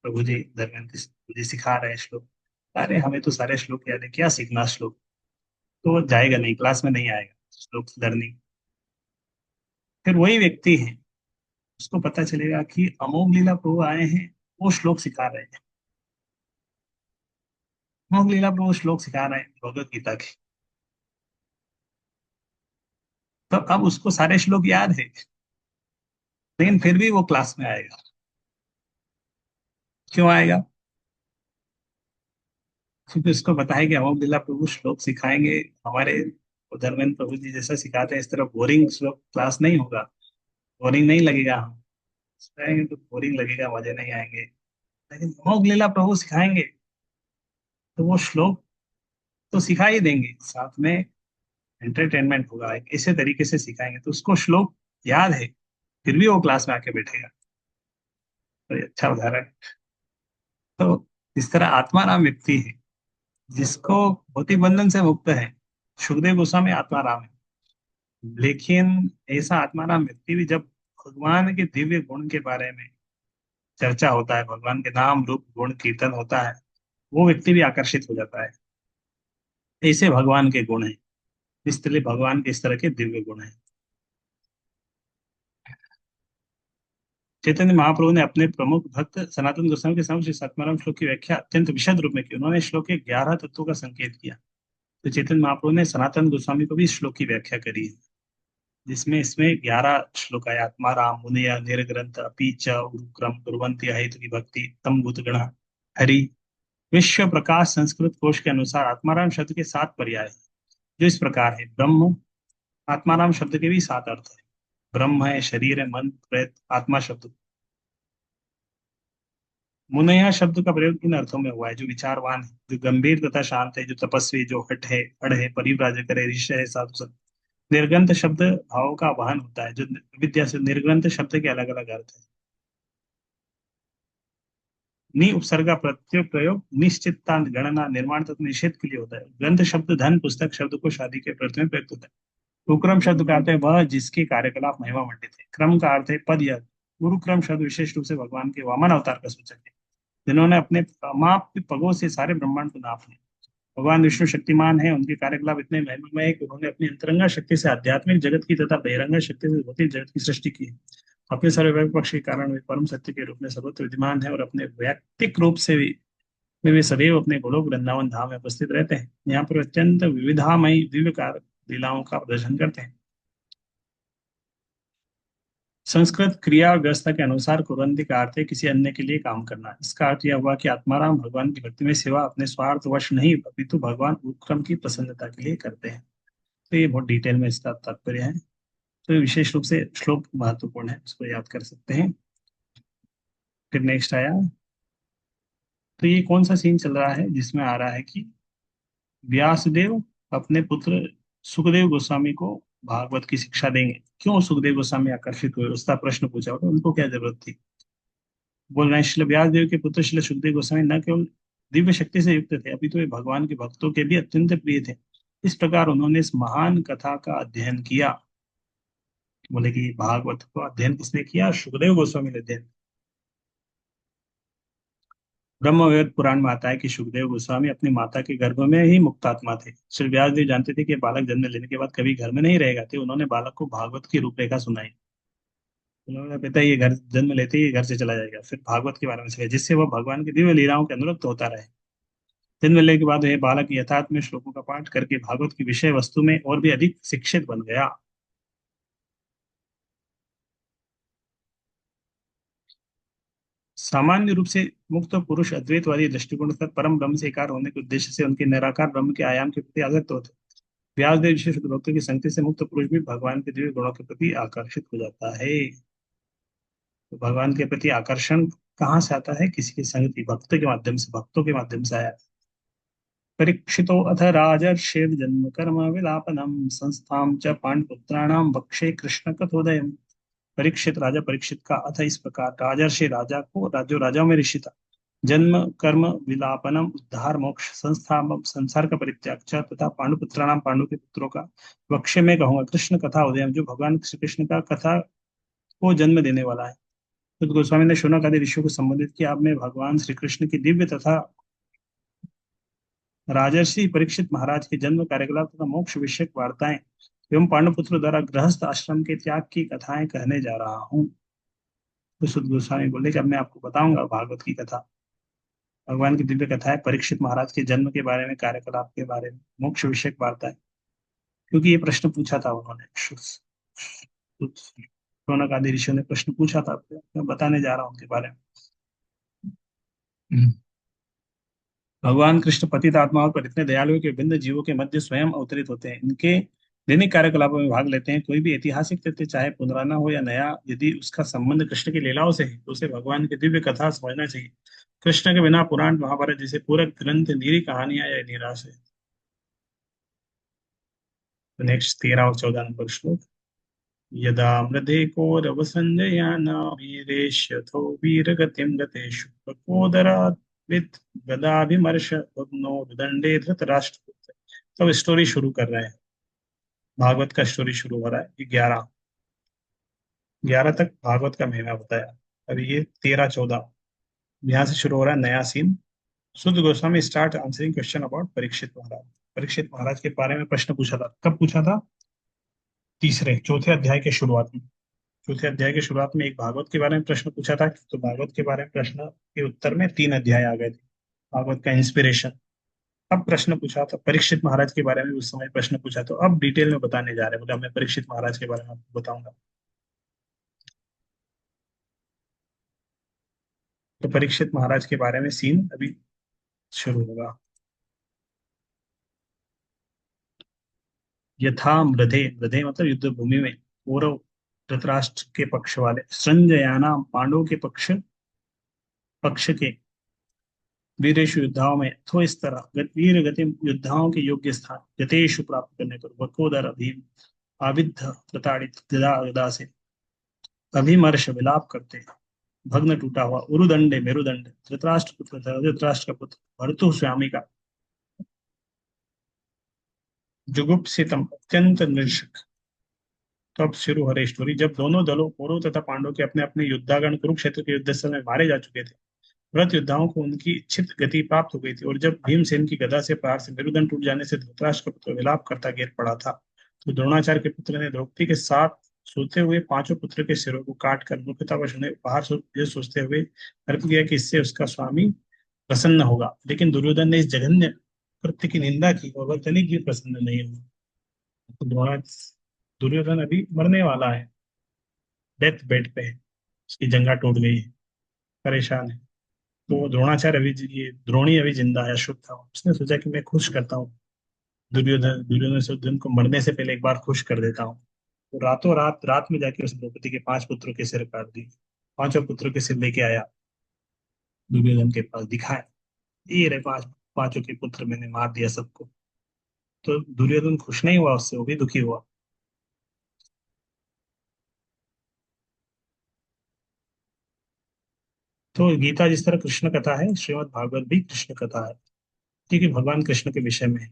प्रभु जी धर्मेंद्र मुझे सिखा रहे हैं श्लोक। अरे हमें तो सारे श्लोक याद है, क्या सीखना श्लोक। तो वो जाएगा नहीं, क्लास में नहीं आएगा श्लोक लर्निंग। फिर वही व्यक्ति है, उसको पता चलेगा कि अमोघ लीला प्रभु आए हैं, वो श्लोक सिखा रहे हैं, अमोघ लीला प्रभु श्लोक सिखा रहे हैं भगवत गीता के। तो अब उसको सारे श्लोक याद है, लेकिन फिर भी वो क्लास में आएगा। क्यों आएगा? क्योंकि उसको पता है कि अमोघ लीला प्रभु श्लोक सिखाएंगे, हमारे धर्मेंद्र प्रभु जी जैसा सिखाते हैं, इस तरह बोरिंग श्लोक क्लास नहीं होगा, बोरिंग नहीं लगेगा। हम सिखाएंगे तो बोरिंग लगेगा, मजे नहीं आएंगे। लेकिन अमोघ लीला प्रभु सिखाएंगे तो वो श्लोक तो सिखा ही देंगे, साथ में एंटरटेनमेंट होगा, एक ऐसे तरीके से सिखाएंगे तो उसको श्लोक याद है, फिर भी वो क्लास में आके बैठेगा। तो ये अच्छा उदाहरण है। तो इस तरह आत्माराम व्यक्ति है, जिसको भौतिक बंधन से मुक्त है। सुखदेव गोस्वामी आत्माराम है, लेकिन ऐसा आत्माराम व्यक्ति भी जब भगवान के दिव्य गुण के बारे में चर्चा होता है, भगवान के नाम रूप गुण कीर्तन होता है, वो व्यक्ति भी आकर्षित हो जाता है। ऐसे भगवान के गुण हैं, इसलिए भगवान के इस तरह के दिव्य गुण हैं। चैतन्य महाप्रभु ने अपने प्रमुख भक्त सनातन गोस्वामी के समक्ष इस आत्माराम श्लोक की व्याख्या अत्यंत विशद रूप में की। उन्होंने श्लोक के 11 तत्वों का संकेत किया। तो चैतन्य महाप्रभु ने सनातन गोस्वामी को भी इस श्लोक की व्याख्या करी है, जिसमें इसमें 11 श्लोक है। आत्माराम मुनिया निर्ग्रंथ अपी च उरुक्रम कुर्वन्ति अहेतु की भक्ति तम भूतगण हरि। विश्व प्रकाश संस्कृत कोश के अनुसार आत्माराम शब्द के 7 पर्याय हैं, जो इस प्रकार है। ब्रह्म, आत्माराम शब्द के भी 7 अर्थ है। ब्रह्म है, शरीर है, मन, प्रेत, आत्मा शब्द। मुनया शब्द का प्रयोग इन अर्थों में हुआ है: जो विचारवान है, जो गंभीर तथा शांत है, जो तपस्वी, जो हठ है, अड़ है, परिव्राजक है, ऋषि है, साधु संत। निर्ग्रंथ शब्द भाव का वाहन होता है, जो विद्या से। निर्ग्रंथ शब्द के अलग अलग अर्थ है। नि उपसर्ग का प्रत्यय प्रयोग निश्चितांत गणना निर्माण तथा निषेध के लिए होता है। ग्रंथ शब्द धन, पुस्तक, शब्द को शादी के प्रत्यय में प्रयुक्त होता है। उपक्रम शब्द का अर्थ है वह जिसके कार्यकलाप महिमा मंडित है। क्रम का अर्थ है पद या। गुरुक्रम शब्द विशेष रूप से भगवान के वामन अवतार का सूचक है, जिन्होंने अपने अमाप पगों से सारे ब्रह्मांड को नाप लिया। भगवान विष्णु शक्तिमान है, उनके कार्यकलाप इतने महिमामय है कि उन्होंने अपनी अंतरंगा शक्ति से आध्यात्मिक जगत की तथा बहिरंगा शक्ति से भौतिक जगत की सृष्टि की है। अपने सर्वव्यापक पक्ष के कारण वे परम सत्य के रूप में सर्वत्र विद्यमान है, और अपने वैयक्तिक रूप से भी वे सदैव अपने गोलोक वृंदावन धाम में उपस्थित रहते हैं। यहाँ पर अत्यंत विविधामय दिव्य लीलाओं का प्रदर्शन करते हैं। संस्कृत क्रिया और व्यवस्था के अनुसार कुरंती का अर्थ है किसी अन्य के लिए काम करना। इसका अर्थ यह हुआ कि आत्माराम भगवान की भक्ति में सेवा अपने स्वार्थवश नहीं, अपितु भगवान उत्क्रम की प्रसन्नता के लिए करते हैं। तो ये बहुत डिटेल में इसका तात्पर्य है। तो ये विशेष रूप से श्लोक महत्वपूर्ण है, उसको याद कर सकते हैं। फिर नेक्स्ट आया, तो ये कौन सा सीन चल रहा है जिसमें आ रहा है कि व्यासदेव अपने पुत्र सुखदेव गोस्वामी को भागवत की शिक्षा देंगे। क्यों सुखदेव गोस्वामी आकर्षित हुए, उसका प्रश्न पूछा होगा, उनको क्या जरूरत थी। बोल रहे हैं श्रील व्यासदेव के पुत्र श्रील सुखदेव गोस्वामी न केवल दिव्य शक्ति से युक्त थे, अभी तो वे भगवान के भक्तों के भी अत्यंत प्रिय थे। इस प्रकार उन्होंने इस महान कथा का अध्ययन किया। बोले कि भागवत को अध्ययन किसने किया? सुखदेव गोस्वामी ने अध्ययन। ब्रह्मवेद पुराण में आता है कि सुखदेव गोस्वामी अपनी माता के गर्भ में ही मुक्तात्मा थे। श्री व्यासदेव जानते थे कि बालक जन्म लेने के बाद कभी घर में नहीं रहेगा, थे उन्होंने बालक को भागवत की रूपरेखा सुनाई। उन्होंने पिता ये घर जन्म लेते ही ये घर से चला जाएगा, फिर भागवत के बारे में सिखाया, जिससे वह भगवान की दिव्य लीलाओं के अनुरक्त होता रहे। जन्म लेने के बाद यह बालक यथार्थ में श्लोकों का पाठ करके भागवत की विषय वस्तु में और भी अधिक शिक्षित बन गया। सामान्य रूप से मुक्त पुरुष अद्वैतवादी दृष्टिकोण से परम ब्रह्म से एकार होने के उद्देश्य से उनके निराकार ब्रह्म के आयाम के प्रति आसक्त होते हैं। व्यासदेव विशेष भक्तों की संगति से मुक्त पुरुष भी भगवान के दिव्य गुणों के प्रति आकर्षित हो जाता है। तो भगवान के प्रति आकर्षण कहाँ से आता है? किसी की संगति, भक्त के माध्यम से, भक्तों के माध्यम से आया। परीक्षितो अथ राजर्षेर् जन्म कर्म विलापनम संस्थां च पांडुपुत्राणाम वक्षे कृष्ण कथोदयम्। परीक्षित, राजा परीक्षित का अथ इस प्रकार, राजर्षि राजा को, राजो राजाओं में ऋषि था, जन्म कर्म विलापनम उद्धार मोक्ष संस्था संसार का परित्याग च तथा पांडुपुत्राणाम पांडु के पुत्रों का वक्ष्य में कहूंगा कृष्ण कथा उदयम, जो भगवान श्री कृष्ण का कथा को जन्म देने वाला है। तो गोस्वामी ने शौनक आदि ऋषियों को संबोधित किया। अब मैं भगवान श्री कृष्ण की दिव्य तथा राजर्षि परीक्षित महाराज के जन्म कार्यकलाप तथा मोक्ष विषयक वार्ताएं एवं पांडुपुत्र द्वारा गृहस्थ आश्रम के त्याग की कथाएं कहने जा रहा हूँ। तो सुद गोस्वामी बोले कि अब मैं आपको बताऊंगा भागवत की कथा, भगवान की दिव्य कथा है, परीक्षित महाराज के जन्म के बारे में, कार्यकलाप के बारे में, मोक्ष विषयक वार्ता है। क्योंकि ये प्रश्न पूछा था उन्होंने, शौनक आदि ऋषियों ने प्रश्न पूछा था, मैं बताने जा रहा हूँ उनके बारे में। भगवान कृष्ण पतित आत्माओं पर इतने दयालु हैं कि विभिन्न जीवों के मध्य स्वयं अवतरित होते हैं, इनके दैनिक कार्यकलापों में भाग लेते हैं। कोई भी ऐतिहासिक तथ्य चाहे पुराना हो या नया, यदि उसका संबंध कृष्ण की लीलाओं से है तो उसे भगवान की दिव्य कथा समझना चाहिए। कृष्ण के बिना पुराण महाभारत जैसे पूरक ग्रंथ निरी कहानियां या निराश है। तो नेक्स्ट 13 और 14 नंबर श्लोक। यदा मृधे कौरव संजयाना वीरेश्यथो वीरगतिं गतेषु प्रकोदरात् विद गदाभिमर्श भग्नो दंडे धृतराष्ट्र। तो स्टोरी शुरू कर रहे हैं, भागवत का स्टोरी शुरू हो रहा है। 11 तक भागवत का महिमा बताया। अभी ये 13-14 यहाँ से शुरू हो रहा है नया सीन। सुद Goswami start answering question about Parikshit महाराज। परीक्षित महाराज के बारे में प्रश्न पूछा था। कब पूछा था? चौथे अध्याय के शुरुआत में। चौथे अध्याय के शुरुआत में एक भागवत के बारे में प्रश्न पूछा था, तो भागवत के बारे में प्रश्न के उत्तर में 3 अध्याय आ गए थे, भागवत का इंस्पिरेशन। अब प्रश्न पूछा था परीक्षित महाराज के बारे में, उस समय प्रश्न पूछा, तो अब डिटेल में बताने जा रहे हैं। बोला मैं परीक्षित महाराज के बारे में आपको बताऊंगा। तो परीक्षित महाराज के बारे में सीन अभी शुरू होगा। यथा मृधे, मृधे मतलब युद्ध भूमि में, कौरव धृतराष्ट्र के पक्ष वाले, संजयाना पांडवों के पक्ष के, वीरेशु युद्धाओं में, अथो इस तरह वीर गति युद्धाओं के योग्य स्थान गतेशु प्राप्त करने पर वकोदर अभीम आविद्ध प्रताड़ित गदा गदा से अभिमर्श विलाप करते, भग्न टूटा हुआ उरुदंडे मेरुदंड, धृतराष्ट्र पुत्र था, धृतराष्ट्र का पुत्र भर्तु स्वामी का जुगुप्सितम अत्यंत नृशंस। तो अब शुरू हो रही स्टोरी। जब दोनों दलों कौरव तथा पांडव के अपने अपने युद्धागण कुरुक्षेत्र के युद्ध स्थल में मारे जा चुके थे, व्रत योद्धाओं को उनकी इच्छित गति प्राप्त हो गई थी, और जब भीमसेन की गदा से प्रहार से मेरुदंड टूट जाने से धृतराष्ट्र का पुत्र विलाप करता गिर पड़ा था, तो द्रोणाचार्य के पुत्र ने द्रौपदी के साथ सोते हुए पांचों पुत्र के सिरों को काट कर मूर्खतावश उन्हें उपहार ये सोचते हुए अर्प किया कि इससे उसका स्वामी प्रसन्न होगा। लेकिन दुर्योधन ने इस जघन्य कृत्य की निंदा की और वह तनिक भी प्रसन्न नहीं हुआ। तो दुर्योधन अभी मरने वाला है, डेथ बेड पे है, उसकी जंगा टूट गई है, परेशान है। तो द्रोणाचार्य अभी ये द्रोणी अभी जिंदा है, अशुभ था, उसने सोचा कि मैं खुश करता हूँ दुर्योधन से, दुर्योधन को मरने से पहले एक बार खुश कर देता हूँ। तो रातों रात रात में जाके उस द्रौपदी के 5 पुत्रों के सिर काट दी, पांचों पुत्रों के सिर लेके आया, दुर्योधन के पास दिखाया, ये रहे पांचों के पुत्र, मैंने मार दिया सबको। तो दुर्योधन खुश नहीं हुआ उससे, वो भी दुखी हुआ। तो गीता जिस तरह कृष्ण कथा है, श्रीमद् भागवत भी कृष्ण कथा है, क्योंकि भगवान कृष्ण के विषय में है।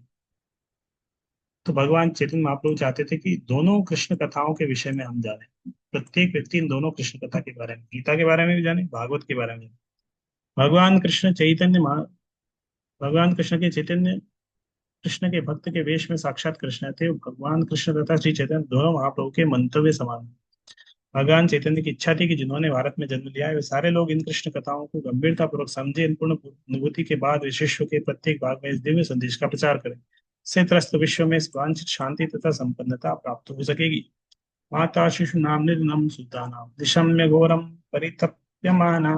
तो भगवान चैतन्य महाप्रभु चाहते थे कि दोनों कृष्ण कथाओं के विषय में हम जाने, प्रत्येक व्यक्ति इन दोनों कृष्ण कथा के बारे में, गीता के बारे में भी जाने, भागवत के बारे में। भगवान कृष्ण चैतन्य भगवान कृष्ण के चैतन्य, कृष्ण के भक्त के वेश में साक्षात कृष्ण थे। भगवान कृष्ण तथा श्री चैतन्य दोनों महाप्रभु के मंतव्य समान। भगवान चैतन्य की इच्छा थी कि जिन्होंने भारत में जन्म लिया है वे सारे लोग इन कृष्ण कथाओं को गंभीरता पूर्वक समझे, इन पूर्ण अनुभूति के बाद विश्व के प्रत्येक भाग में इस दिव्य संदेश का प्रचार करें। इससे त्रस्त विश्व में वांछित शांति तथा संपन्नता प्राप्त हो सकेगी। माता शिशु नाम निर्नम सुतानाम दिशम्य घोरम परितप्यमाना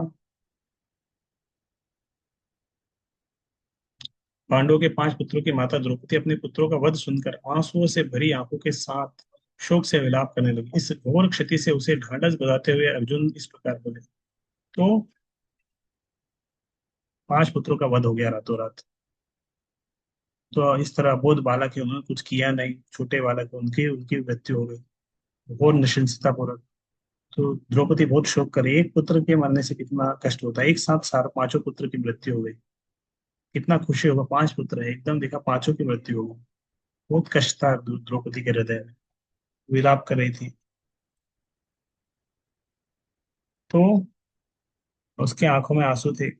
पांडवों के 5 पुत्रों की माता द्रौपदी अपने पुत्रों का वध सुनकर आंसुओं से भरी आंखों के साथ शोक से विलाप करने लगी। इस घोर क्षति से उसे ढांढस बंधाते हुए अर्जुन इस प्रकार बोले। तो 5 पुत्रों का वध हो गया रातों रात। तो इस तरह बोध बालक है, उन्होंने कुछ किया नहीं, छोटे बालक है, उनकी उनकी मृत्यु हो गई घोर नृशंसता पूर्वक। तो द्रौपदी बहुत शोक करे, एक पुत्र के मरने से कितना कष्ट होता है, एक साथ सार 5 पुत्र की मृत्यु हो गई, कितना खुशी होगा, 5 पुत्र है एकदम देखा 5 की मृत्यु हो गई। बहुत कष्ट था द्रौपदी के हृदय में, विलाप कर रही थी। तो उसके आंखों में आंसू थे,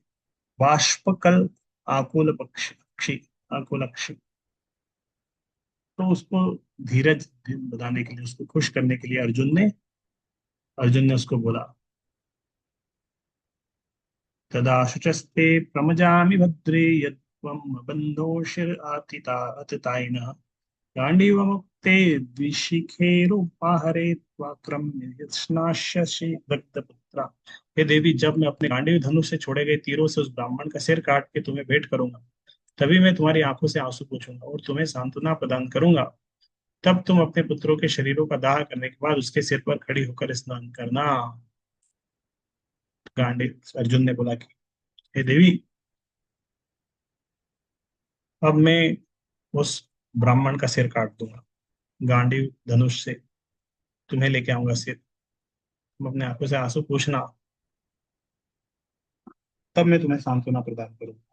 बाष्पकल आकुल पक्षी आकुल अक्षी। तो उसको धीरज बताने के लिए, उसको खुश करने के लिए अर्जुन ने उसको बोला, तदा शुचस्ते प्रमजामि भद्रे यत्त्वं बन्धोषिर आतिता अततायिनः गाण्डीवमुक्ते द्विशिखेरुपाहरे त्वाक्रम्य यत्स्नास्यसि दग्धपुत्रा। हे देवी, जब मैं अपने गांडीव धनुष से छोड़े गए तीरों से उस ब्राह्मण का सिर काट के तुम्हें भेंट करूंगा, तभी मैं तुम्हारी आंखों से आंसू पोंछूंगा और तुम्हें सांत्वना प्रदान करूंगा। तब तुम अपने पुत्रों के शरीरों का दाह करने के बाद उसके सिर पर खड़ी होकर स्नान करना। गांडीव अर्जुन ने बोला कि हे देवी, अब मैं उस ब्राह्मण का सिर काट दूंगा गांडीव धनुष से, तुम्हें लेके आऊंगा सिर, तुम अपने आंखों से आंसू पोंछना, तब मैं तुम्हें सांत्वना प्रदान करूंगा।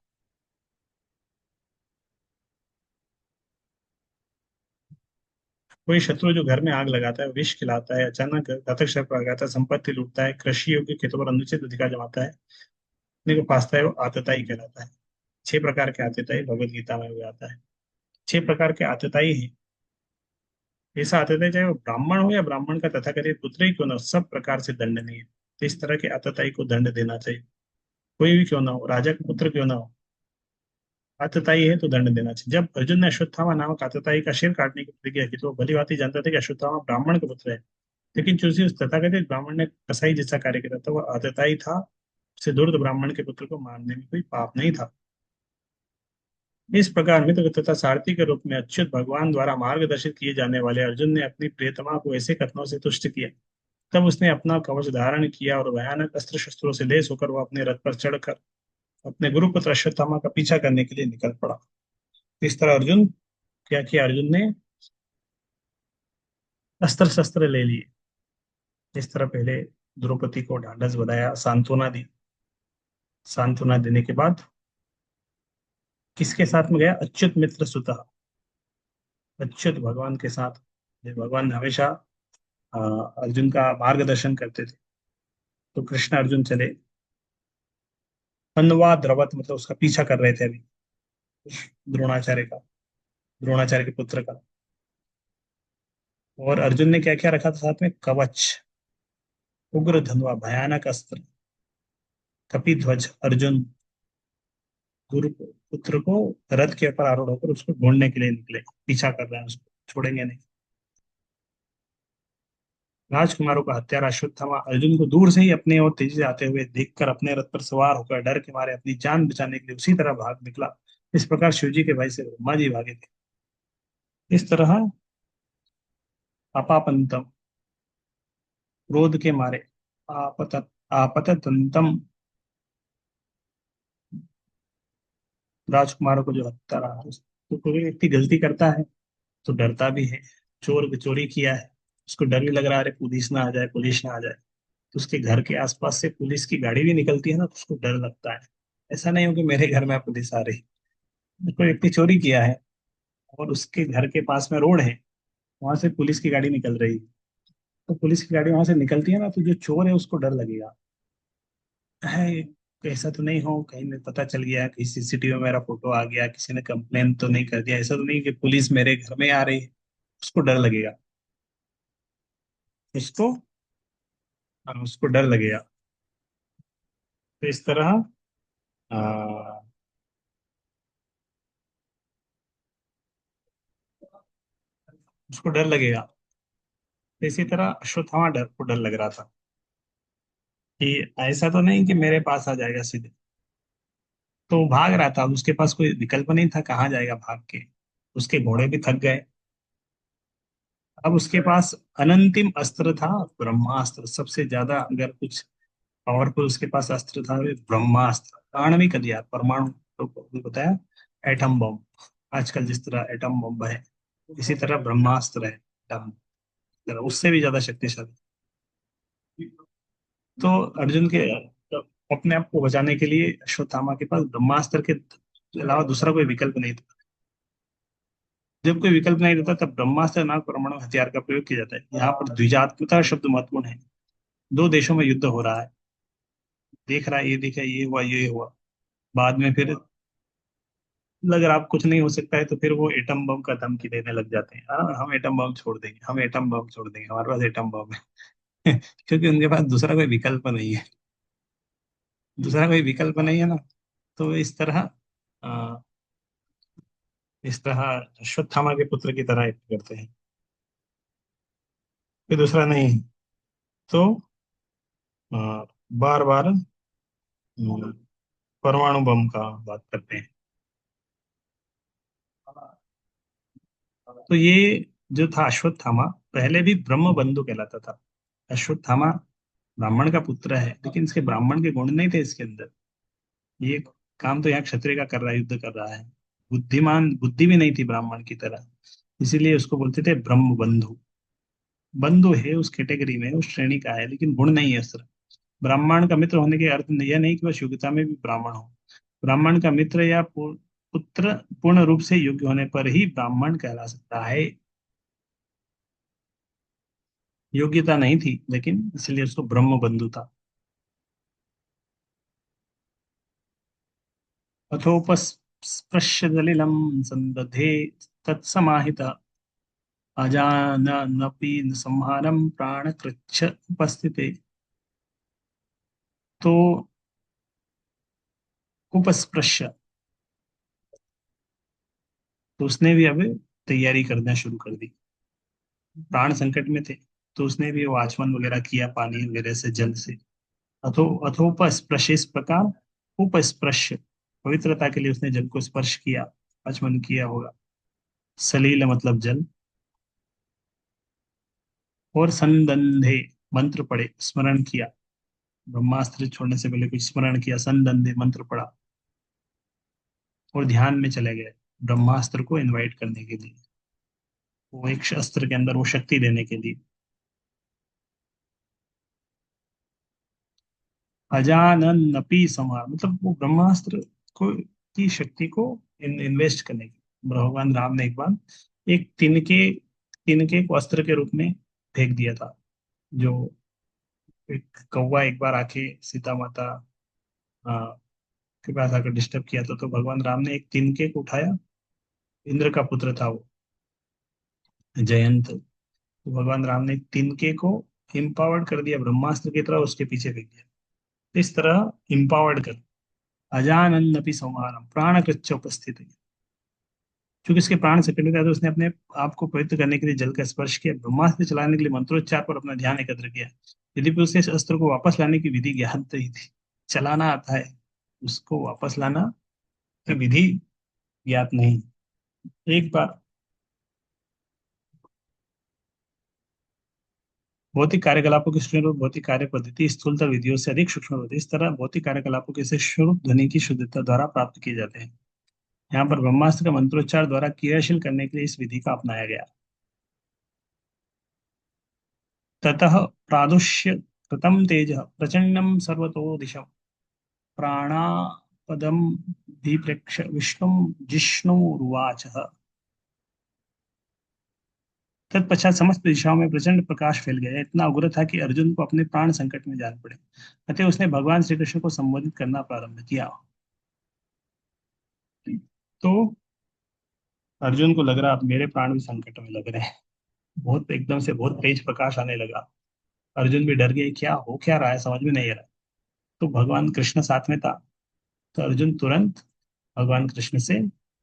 कोई शत्रु जो घर में आग लगाता है, विष खिलाता है, अचानक घातक शस्त्र लगाता है, संपत्ति लूटता है, कृषि योग्य खेतों पर अनुचित अधिकार जमाता है, अपने को फासता है, वो आतताई कहलाता है। 6 प्रकार के आतताई भगवत गीता में भी आता है। 6 प्रकार के आतताई है। ऐसा आतताई चाहे वो ब्राह्मण हो या ब्राह्मण का तथाकथित पुत्र ही क्यों ना हो, सब प्रकार से दंडनीय है। तो इस तरह के आतताई को दंड देना चाहिए, कोई भी क्यों ना हो, राजा का पुत्र क्यों ना हो, आतताई है तो दंड देना चाहिए। जब अर्जुन ने अश्वत्थामा नामक आतताई का सिर काटने की प्रतिज्ञा की, तो वो भली भांति जानता था कि अश्वत्थामा ब्राह्मण का पुत्र है, लेकिन चूंकि उस तथाकथित ब्राह्मण ने कसाई जैसा कार्य किया था, वह आतताई था, उसे दुर्द ब्राह्मण के पुत्र को मारने में कोई पाप नहीं था। इस प्रकार मित्र तथा सारथी के रूप में अच्युत भगवान द्वारा मार्गदर्शित किए जाने वाले अर्जुन ने अपनी प्रियतमा को ऐसे कथनों से तुष्ट किया। तब उसने अपना कवच धारण किया और भयानक अस्त्र शस्त्रों से लैस होकर वह अपने रथ पर चढ़कर अपने गुरुपुत्र अश्वत्थामा का पीछा करने के लिए निकल पड़ा। इस तरह अर्जुन क्या किया, अर्जुन ने अस्त्र शस्त्र ले लिए। इस तरह पहले द्रौपदी को ढांढस बंधाया, सांत्वना दी। सांत्वना देने के बाद किसके साथ में गया, अच्युत मित्र सुता, अच्युत भगवान के साथ। ये भगवान हमेशा अ, अर्जुन का मार्गदर्शन करते थे। तो कृष्ण अर्जुन चले, अन्वा द्रवत मतलब उसका पीछा कर रहे थे अभी, द्रोणाचार्य का, द्रोणाचार्य के पुत्र का। और अर्जुन ने क्या क्या रखा था साथ में, कवच, उग्र धनुआ, भयानक अस्त्र, कपिध्वज अर्जुन गुरु पुत्र को रथ के ऊपर आरूढ़ होकर उसको ढूंढने के लिए निकले, पीछा कर रहे हैं, उसको छोड़ेंगे नहीं। राजकुमारों का हत्यारा अश्वत्थामा अर्जुन को दूर से ही अपने ओर तेजी से आते हुए देखकर अपने रथ पर सवार होकर डर के मारे अपनी जान बचाने के लिए उसी तरह भाग निकला। इस प्रकार शिव जी के भाई से ब्रह्मा जी भागे थे। इस तरह अपापंतम, क्रोध के मारे, आपत आपतंतम, राजकुमारों को जो हत्या रहा है, तो कोई व्यक्ति गलती करता है तो डरता भी है। चोर चोरी किया है, उसको डर भी लग रहा है, अरे पुलिस ना आ जाए, पुलिस ना आ जाए। तो उसके घर के आसपास से पुलिस की गाड़ी भी निकलती है ना, तो उसको डर लगता है। ऐसा नहीं हो कि मेरे घर में पुलिस आ रही। कोई व्यक्ति चोरी किया है और उसके घर के पास में रोड है, वहां से पुलिस की गाड़ी निकल रही है, तो पुलिस की गाड़ी वहां से निकलती है ना, तो जो चोर है उसको डर लगेगा, है ऐसा तो नहीं हो कहीं ने पता चल गया, कहीं सीसीटीवी में मेरा फोटो आ गया, किसी ने कंप्लेन तो नहीं कर दिया, ऐसा तो नहीं कि पुलिस मेरे घर में आ रही है, उसको डर लगेगा। उसको उसको डर लगेगा। तो इस तरह आ, उसको डर लगेगा। तो इसी तरह अश्वत्थामा डर को डर लग रहा था कि ऐसा तो नहीं कि मेरे पास आ जाएगा सीधे। तो वो भाग रहा था, अब उसके पास कोई विकल्प नहीं था, कहाँ जाएगा भाग के। उसके घोड़े भी थक गए। अब उसके पास अनंतिम अस्त्र था, ब्रह्मास्त्र। सबसे ज्यादा अगर कुछ पावरफुल उसके पास अस्त्र था, वे ब्रह्मास्त्र, आणविक हथियार, परमाणु, तो अभी बताया, एटम बम। आजकल जिस तरह एटम बम है, इसी तरह ब्रह्मास्त्र है, एटम, उससे भी ज्यादा शक्तिशाली। तो अर्जुन के अपने आप को बचाने के लिए अश्वत्थामा के पास ब्रह्मास्त्र के अलावा दूसरा कोई विकल्प नहीं था। जब कोई विकल्प नहीं रहता तब ब्रह्मास्त्र नामक परमाणु हथियार का प्रयोग किया जाता है। यहाँ पर द्विजात्मता शब्द महत्वपूर्ण है। दो देशों में युद्ध हो रहा है, देख रहा है, ये देखा, ये हुआ, ये हुआ, बाद में फिर अगर आप कुछ नहीं हो सकता है तो फिर वो एटम बम का धमकी देने लग जाते हैं। हम एटम बम छोड़ देंगे, हम एटम बम छोड़ देंगे, हमारे पास एटम बम है। क्योंकि उनके पास दूसरा कोई विकल्प नहीं है। दूसरा कोई विकल्प नहीं है ना। तो अ, इस तरह अश्वत्थामा के पुत्र की तरह एक्ट करते हैं। कोई दूसरा नहीं। तो बार बार परमाणु बम का बात करते हैं। तो ये जो था अश्वत्थामा, पहले भी ब्रह्म बंधु कहलाता था। अश्वत्थामा ब्राह्मण का पुत्र है, लेकिन इसके ब्राह्मण के गुण नहीं थे इसके अंदर। ये काम तो यहाँ क्षत्रिय का कर रहा है, युद्ध कर रहा है। बुद्धिमान बुद्धि भी नहीं थी ब्राह्मण की तरह, इसीलिए उसको बोलते थे ब्रह्म बंधु। बंधु है, उस कैटेगरी में, उस श्रेणी का है, लेकिन गुण नहीं है उस तरह। ब्राह्मण का मित्र होने के अर्थ यह नहीं कि वह योग्यता में भी ब्राह्मण हो। ब्राह्मण का मित्र या पुत्र पूर्ण रूप से योग्य होने पर ही ब्राह्मण कहला सकता है। योग्यता नहीं थी लेकिन, इसलिए उसको ब्रह्म बंधु था। अथोपस्पृश्य सलिलं संदधे तत्समाहित अजाननपि संहारं प्राणकृच्छ उपस्थिते। तो उपस्पृश्य, तो उसने भी अब तैयारी करना शुरू कर दी। प्राण संकट में थे, तो उसने भी वो आचमन वगैरह किया, पानी वगैरह से, जल से। अथोपस्पृश, इस प्रकार उपस्पृश, पवित्रता के लिए उसने जल को स्पर्श किया, आचमन किया होगा। सलील मतलब जल। और संदंधे, मंत्र पढ़े, स्मरण किया। ब्रह्मास्त्र छोड़ने से पहले कुछ स्मरण किया, संदंधे मंत्र पढ़ा, और ध्यान में चले गए ब्रह्मास्त्र को इनवाइट करने के लिए, वो एक अस्त्र के अंदर वो शक्ति देने के लिए। अजानन्नपि समार, मतलब वो ब्रह्मास्त्र को की शक्ति को इन्वेस्ट करने की, भगवान राम ने एक बार एक तिनके को अस्त्र के रूप में फेंक दिया था। जो एक कौवा एक बार आके सीता माता आ, के पास आकर डिस्टर्ब किया था, तो भगवान राम ने एक तिनके को उठाया। इंद्र का पुत्र था वो, जयंत। तो भगवान राम ने तिनके को इम्पावर्ड कर दिया, ब्रह्मास्त्र की तरह उसके पीछे फेंक दिया। इस तरह इम्पावर्ड कर, अजानन्नपि संहारम प्राण कृच्च उपस्थित। चूंकि इसके प्राण संकट में था, तो उसने अपने आप को पवित्र करने के लिए जल का स्पर्श किया, ब्रह्मास्त्र चलाने के लिए मंत्रोच्चार पर अपना ध्यान एकत्र किया। यदि भी उसे इस अस्त्र को वापस लाने की विधि ज्ञात नहीं थी, चलाना आता है, उसको वापस लाना की विधि ज्ञात नहीं। एक बार भौतिक कार्यकलापों की सूक्ष्म रूप, भौतिक कार्य पद्धति स्थूलतर विधियों से अधिक सूक्ष्म होती है। इस तरह भौतिक कार्यकलापों के से स्वरूप ध्वनि की शुद्धता द्वारा प्राप्त किए जाते हैं। यहाँ पर ब्रह्मास्त्र का मंत्रोच्चार द्वारा क्रियाशील करने के लिए इस विधि का अपनाया गया। ततः प्रादुष्य कृतं तेजः प्रचंडं सर्वतो दिशं प्राणापदं विप्रेक्ष्य विष्णुं जिष्णुरुवाचः। तत्पश्चात समस्त दिशाओं में प्रचंड प्रकाश फैल गया, इतना उग्र था कि अर्जुन को अपने प्राण संकट में जान पड़े। अतः उसने भगवान श्री कृष्ण को संबोधित करना प्रारंभ किया। तो अर्जुन को लग रहा अब मेरे प्राण भी संकट में लग रहे हैं। बहुत एकदम से बहुत तेज प्रकाश आने लगा। अर्जुन भी डर गए, क्या हो क्या रहा है, समझ में नहीं आ रहा। तो भगवान कृष्ण साथ में था, तो अर्जुन तुरंत भगवान कृष्ण से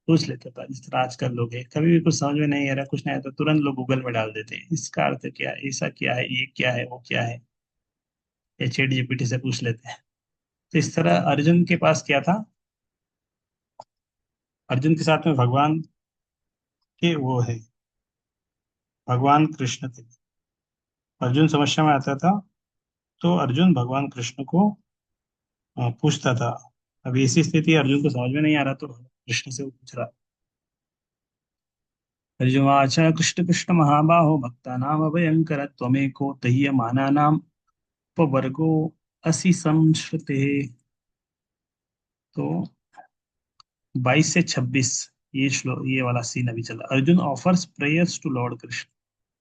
पूछ लेता था। जिस तरह आजकल लोग हैं, कभी भी कुछ समझ में नहीं आ रहा, कुछ नहीं आता, तुरंत लोग गूगल में डाल देते हैं, इसका अर्थ क्या है, ऐसा क्या है, ये क्या है, वो क्या है, या चैट जीपीटी से पूछ लेते हैं। तो इस तरह अर्जुन के पास क्या था, अर्जुन के साथ में भगवान के वो है, भगवान कृष्ण थे। अर्जुन समस्या में आता था तो अर्जुन भगवान कृष्ण को पूछता था। अभी ऐसी स्थिति अर्जुन को समझ में नहीं आ रहा तो कृष्ण से वो पूछ रहा। अर्जुवाच कृष्ण कृष्ण महाबाहो भक्तानाम अभयंकर त्वमेको दह्यमानानां उपवर्गो असि संश्रुते। तो 22 से 26 ये श्लोक, ये वाला सीन अभी चला। Arjun offers prayers to Lord Krishna.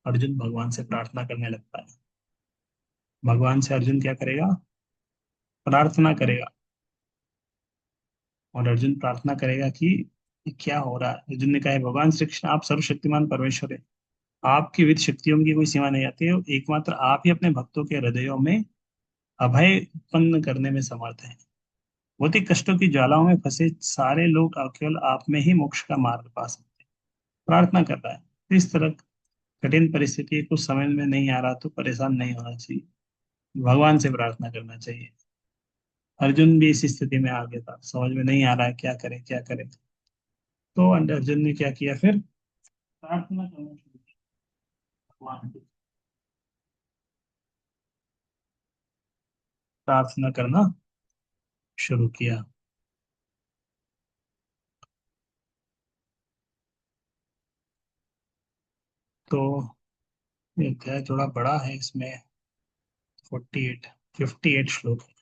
Arjun भगवान से प्रार्थना करने लगता है। भगवान से अर्जुन क्या करेगा? प्रार्थना करेगा। और अर्जुन प्रार्थना करेगा कि ये क्या हो रहा है। अर्जुन ने कहा है, भगवान श्री कृष्ण आप सर्वशक्तिमान परमेश्वर है। आपकी विद शक्तियों की कोई सीमा नहीं आती है। एकमात्र आप ही अपने भक्तों के हृदयों में अभय उत्पन्न करने में समर्थ है। बहुत ही कष्टों की ज्वालाओं में फंसे सारे लोग केवल आप में ही मोक्ष का मार्ग पा सकते हैं। प्रार्थना कर रहा है। इस तरह कठिन परिस्थिति कुछ समझ में नहीं आ रहा तो परेशान नहीं होना चाहिए, भगवान से प्रार्थना करना चाहिए। अर्जुन भी इस स्थिति में आ गया था, समझ में नहीं आ रहा है क्या करे क्या करे। तो अर्जुन ने क्या किया फिर? प्रार्थना करना शुरू किया भगवान से। प्रार्थना करना शुरू किया। तो ये अध्याय थोड़ा बड़ा है, इसमें 48 58 श्लोक है।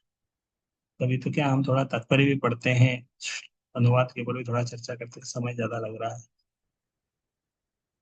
तभी तो क्या हम थोड़ा तात्पर्य भी पढ़ते हैं, अनुवाद के ऊपर भी थोड़ा चर्चा करते हैं, समय ज्यादा लग रहा है।